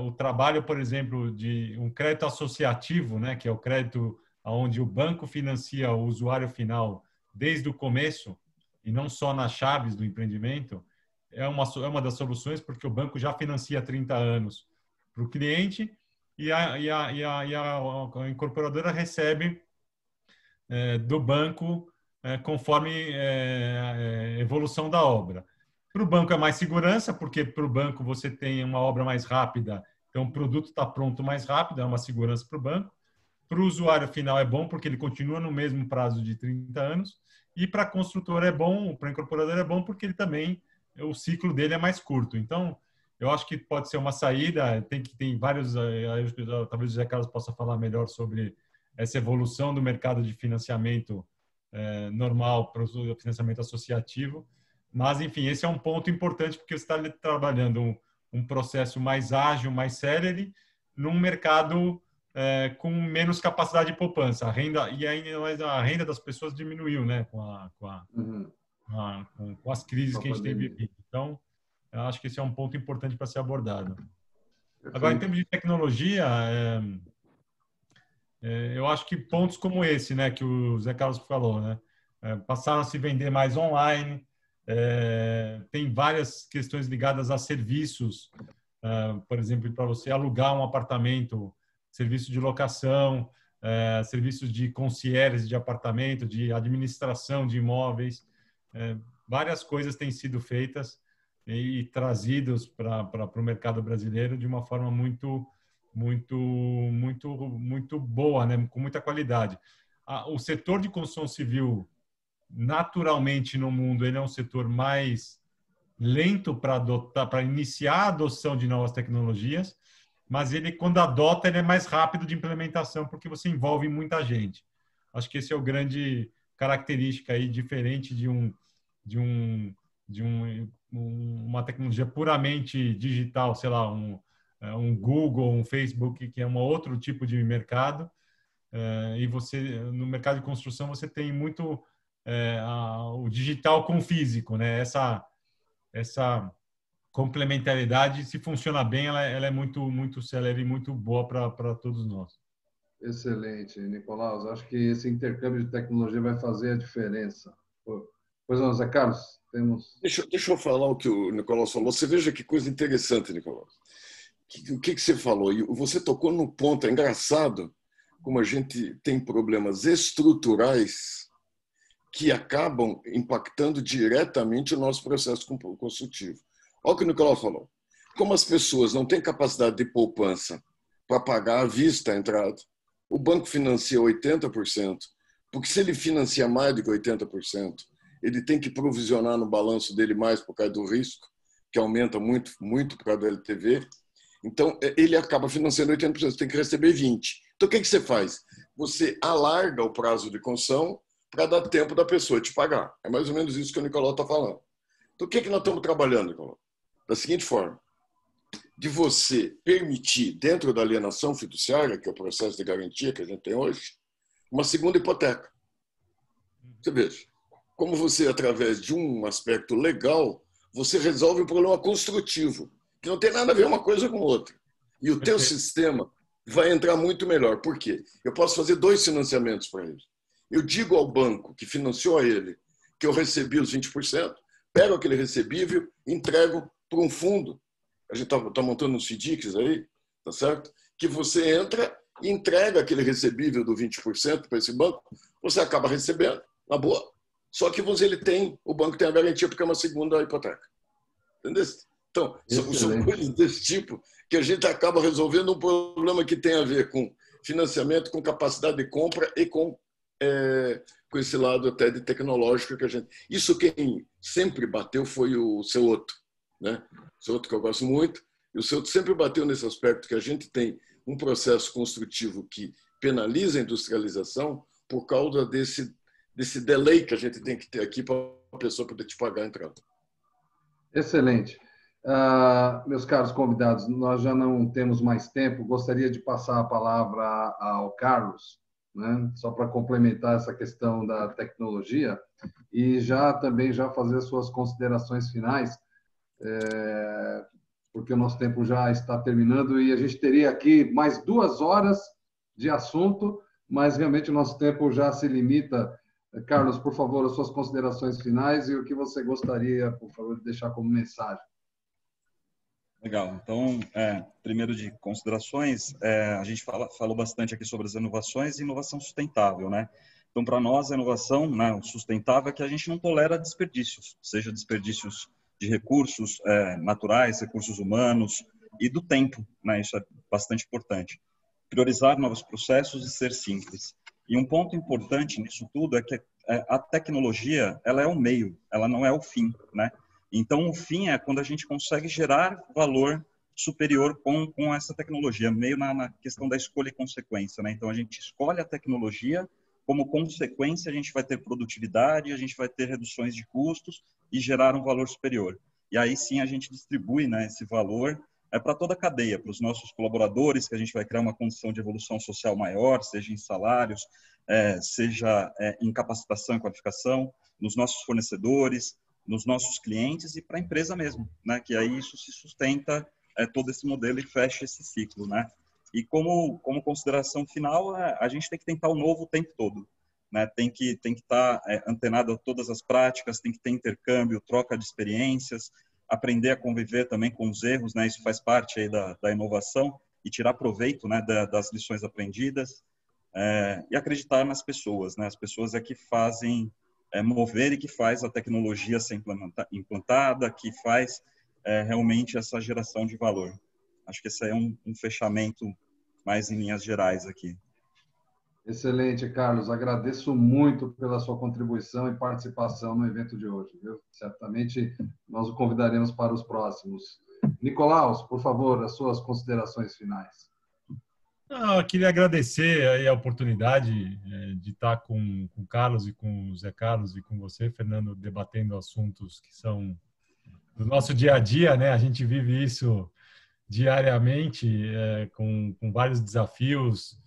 o trabalho, por exemplo, de um crédito associativo, né, que é o crédito onde o banco financia o usuário final desde o começo, e não só nas chaves do empreendimento, é uma das soluções, porque o banco já financia há 30 anos para o cliente e a incorporadora recebe do banco conforme a evolução da obra. Para o banco é mais segurança, porque para o banco você tem uma obra mais rápida, então o produto está pronto mais rápido, é uma segurança para o banco. Para o usuário final é bom, porque ele continua no mesmo prazo de 30 anos. E para a construtora é bom, para a incorporadora é bom, porque ele também, o ciclo dele é mais curto. Então, eu acho que pode ser uma saída, tem vários, talvez o José Carlos possa falar melhor sobre essa evolução do mercado de financiamento normal para o financiamento associativo. Mas, enfim, esse é um ponto importante, porque você está trabalhando um processo mais ágil, mais célere, num mercado com menos capacidade de poupança. A renda das pessoas diminuiu, né, com as crises que a gente tem vivido. Então, eu acho que esse é um ponto importante para ser abordado. Agora, em termos de tecnologia, eu acho que pontos como esse, né, que o Zé Carlos falou, né, passaram a se vender mais online, tem várias questões ligadas a serviços, por exemplo, para você alugar um apartamento, serviço de locação, serviços de concierge de apartamento, de administração de imóveis. Várias coisas têm sido feitas e trazidas para o mercado brasileiro de uma forma muito boa, né? Com muita qualidade. O setor de construção civil, naturalmente no mundo, ele é um setor mais lento para iniciar a adoção de novas tecnologias, mas ele, quando adota, ele é mais rápido de implementação, porque você envolve muita gente. Acho que esse é o grande característica aí, diferente de uma tecnologia puramente digital, sei lá, um Google, um Facebook, que é um outro tipo de mercado. E você, no mercado de construção, você tem muito o digital com o físico, né? Essa complementaridade, se funciona bem, ela é muito célere e muito boa para todos nós. Excelente, Nicolau. Acho que esse intercâmbio de tecnologia vai fazer a diferença. Pois não, Zé Carlos, temos... Deixa eu falar o que o Nicolau falou. Você veja que coisa interessante, Nicolau. O que você falou? E você tocou no ponto. É engraçado como a gente tem problemas estruturais que acabam impactando diretamente o nosso processo construtivo. Olha o que o Nicolau falou. Como as pessoas não têm capacidade de poupança para pagar à vista a entrada, o banco financia 80%, porque se ele financia mais do que 80%, ele tem que provisionar no balanço dele mais por causa do risco, que aumenta muito por causa do LTV. Então, ele acaba financiando 80%, você tem que receber 20%. Então, o que você faz? Você alarga o prazo de construção para dar tempo da pessoa te pagar. É mais ou menos isso que o Nicolau está falando. Então, o que nós estamos trabalhando, Nicolau? Da seguinte forma, de você permitir, dentro da alienação fiduciária, que é o processo de garantia que a gente tem hoje, uma segunda hipoteca. Você veja, como você, através de um aspecto legal, você resolve um problema construtivo, que não tem nada a ver uma coisa com outra. E o teu sistema vai entrar muito melhor. Por quê? Eu posso fazer 2 financiamentos para ele. Eu digo ao banco que financiou a ele que eu recebi os 20%, pego aquele recebível, entrego para um fundo. a gente está montando uns FDICs aí, tá certo? Que você entra e entrega aquele recebível do 20% para esse banco, você acaba recebendo, na boa. Só que o banco tem a garantia porque é uma segunda hipoteca. Entendeu? Então, são coisas desse tipo que a gente acaba resolvendo um problema que tem a ver com financiamento, com capacidade de compra e com esse lado até de tecnológico que a gente... Isso quem sempre bateu foi o seu Otto, né? O seu Otto que eu gosto muito, e o seu Otto sempre bateu nesse aspecto que a gente tem um processo construtivo que penaliza a industrialização por causa desse delay que a gente tem que ter aqui para a pessoa poder te pagar a entrada. Excelente. Meus caros convidados, nós já não temos mais tempo. Gostaria de passar a palavra ao Carlos, né? Só para complementar essa questão da tecnologia e também fazer as suas considerações finais, porque o nosso tempo já está terminando e a gente teria aqui mais 2 horas de assunto, mas realmente o nosso tempo já se limita. Carlos, por favor, as suas considerações finais e o que você gostaria, por favor, de deixar como mensagem. Legal. Então, primeiro de considerações, a gente falou bastante aqui sobre as inovações e inovação sustentável, né? Então, para nós, a inovação, né, o sustentável é que a gente não tolera desperdícios, seja desperdícios de recursos naturais, recursos humanos e do tempo, né? Isso é bastante importante. Priorizar novos processos e ser simples. E um ponto importante nisso tudo é que a tecnologia, ela é o meio, ela não é o fim, né? Então, o fim é quando a gente consegue gerar valor superior com essa tecnologia, meio na questão da escolha e consequência, né? Então, a gente escolhe a tecnologia, como consequência, a gente vai ter produtividade, a gente vai ter reduções de custos e gerar um valor superior. E aí sim a gente distribui, né, esse valor para toda a cadeia, para os nossos colaboradores, que a gente vai criar uma condição de evolução social maior, seja em salários, seja em capacitação e qualificação, nos nossos fornecedores, nos nossos clientes e para a empresa mesmo, né? Que aí isso se sustenta todo esse modelo e fecha esse ciclo, né? E como consideração final, a gente tem que tentar o novo o tempo todo, né? Tem que estar antenado a todas as práticas, tem que ter intercâmbio, troca de experiências, aprender a conviver também com os erros, né? Isso faz parte aí da inovação e tirar proveito, né, das lições aprendidas e acreditar nas pessoas, né? As pessoas é que fazem mover e que faz a tecnologia ser implantada, que faz realmente essa geração de valor. Acho que esse é um fechamento mais em linhas gerais aqui. Excelente, Carlos. Agradeço muito pela sua contribuição e participação no evento de hoje, viu? Certamente nós o convidaremos para os próximos. Nicolaus, por favor, as suas considerações finais. Eu queria agradecer aí a oportunidade de estar com o Carlos e com o Zé Carlos e com você, Fernando, debatendo assuntos que são do nosso dia a dia, né? A gente vive isso diariamente, com vários desafios.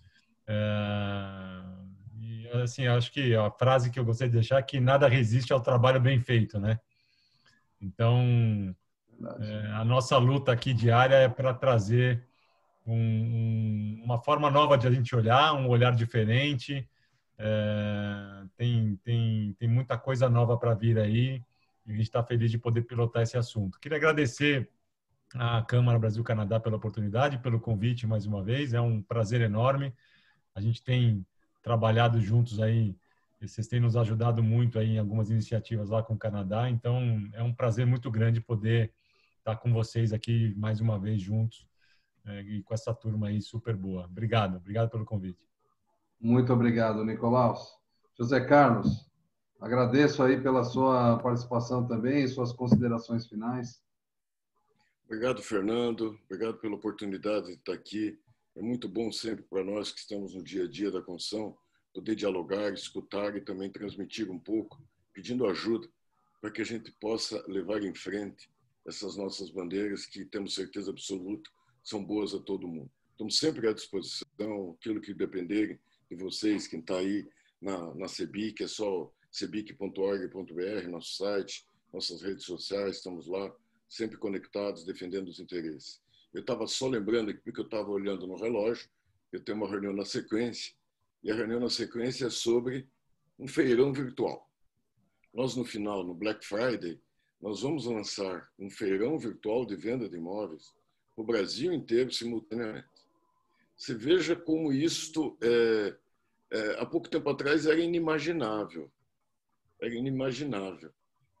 E, assim, acho que a frase que eu gostaria de deixar é que nada resiste ao trabalho bem feito, né? Então, a nossa luta aqui diária é para trazer uma forma nova de a gente olhar, um olhar diferente. Tem muita coisa nova para vir aí e a gente está feliz de poder pilotar esse assunto. Queria agradecer à Câmara Brasil-Canadá pela oportunidade, pelo convite mais uma vez. É um prazer enorme. A gente tem trabalhado juntos aí, vocês têm nos ajudado muito aí em algumas iniciativas lá com o Canadá, então é um prazer muito grande poder estar com vocês aqui mais uma vez juntos e com essa turma aí super boa. Obrigado pelo convite. Muito obrigado, Nicolaus. José Carlos, agradeço aí pela sua participação também e suas considerações finais. Obrigado, Fernando. Obrigado pela oportunidade de estar aqui. É muito bom sempre para nós que estamos no dia a dia da construção poder dialogar, escutar e também transmitir um pouco, pedindo ajuda para que a gente possa levar em frente essas nossas bandeiras que temos certeza absoluta são boas a todo mundo. Estamos sempre à disposição, aquilo que dependerem de vocês, quem está aí na CEBIC, é só cebic.org.br, nosso site, nossas redes sociais, estamos lá, sempre conectados, defendendo os interesses. Eu estava só lembrando aqui, porque eu estava olhando no relógio, eu tenho uma reunião na sequência, e a reunião na sequência é sobre um feirão virtual. Nós, no final, no Black Friday, nós vamos lançar um feirão virtual de venda de imóveis no Brasil inteiro simultaneamente. Você veja como isto, há pouco tempo atrás, era inimaginável. Era inimaginável.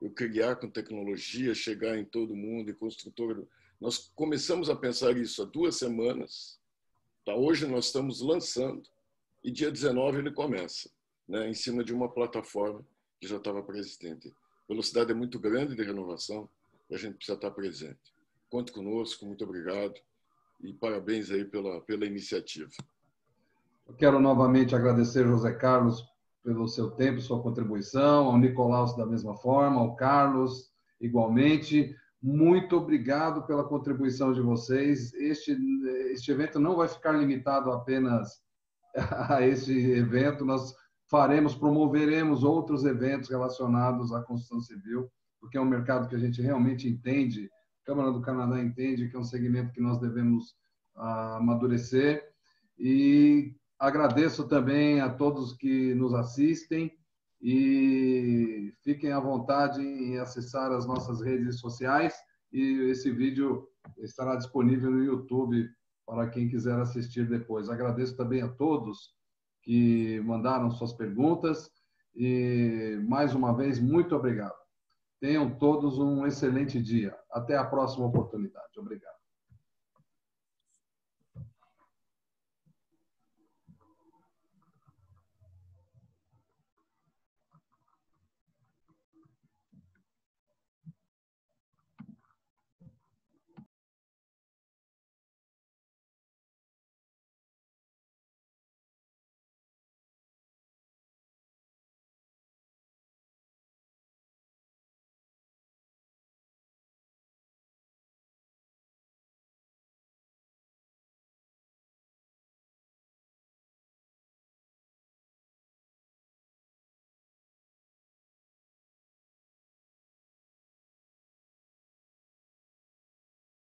Eu criar com tecnologia, chegar em todo mundo, e construtor. Nós começamos a pensar isso há 2 semanas. Tá? Hoje nós estamos lançando e dia 19 ele começa, né? Em cima de uma plataforma que já estava presente. A velocidade é muito grande de renovação e a gente precisa estar presente. Conte conosco, muito obrigado e parabéns aí pela iniciativa. Eu quero novamente agradecer ao José Carlos pelo seu tempo, sua contribuição, ao Nicolaus da mesma forma, ao Carlos igualmente. Muito obrigado pela contribuição de vocês. Este evento não vai ficar limitado apenas a esse evento, nós promoveremos outros eventos relacionados à construção civil, porque é um mercado que a gente realmente entende, a Câmara do Canadá entende que é um segmento que nós devemos amadurecer. E agradeço também a todos que nos assistem e fiquem à vontade em acessar as nossas redes sociais e esse vídeo estará disponível no YouTube para quem quiser assistir depois. Agradeço também a todos que mandaram suas perguntas e, mais uma vez, muito obrigado. Tenham todos um excelente dia. Até a próxima oportunidade. Obrigado.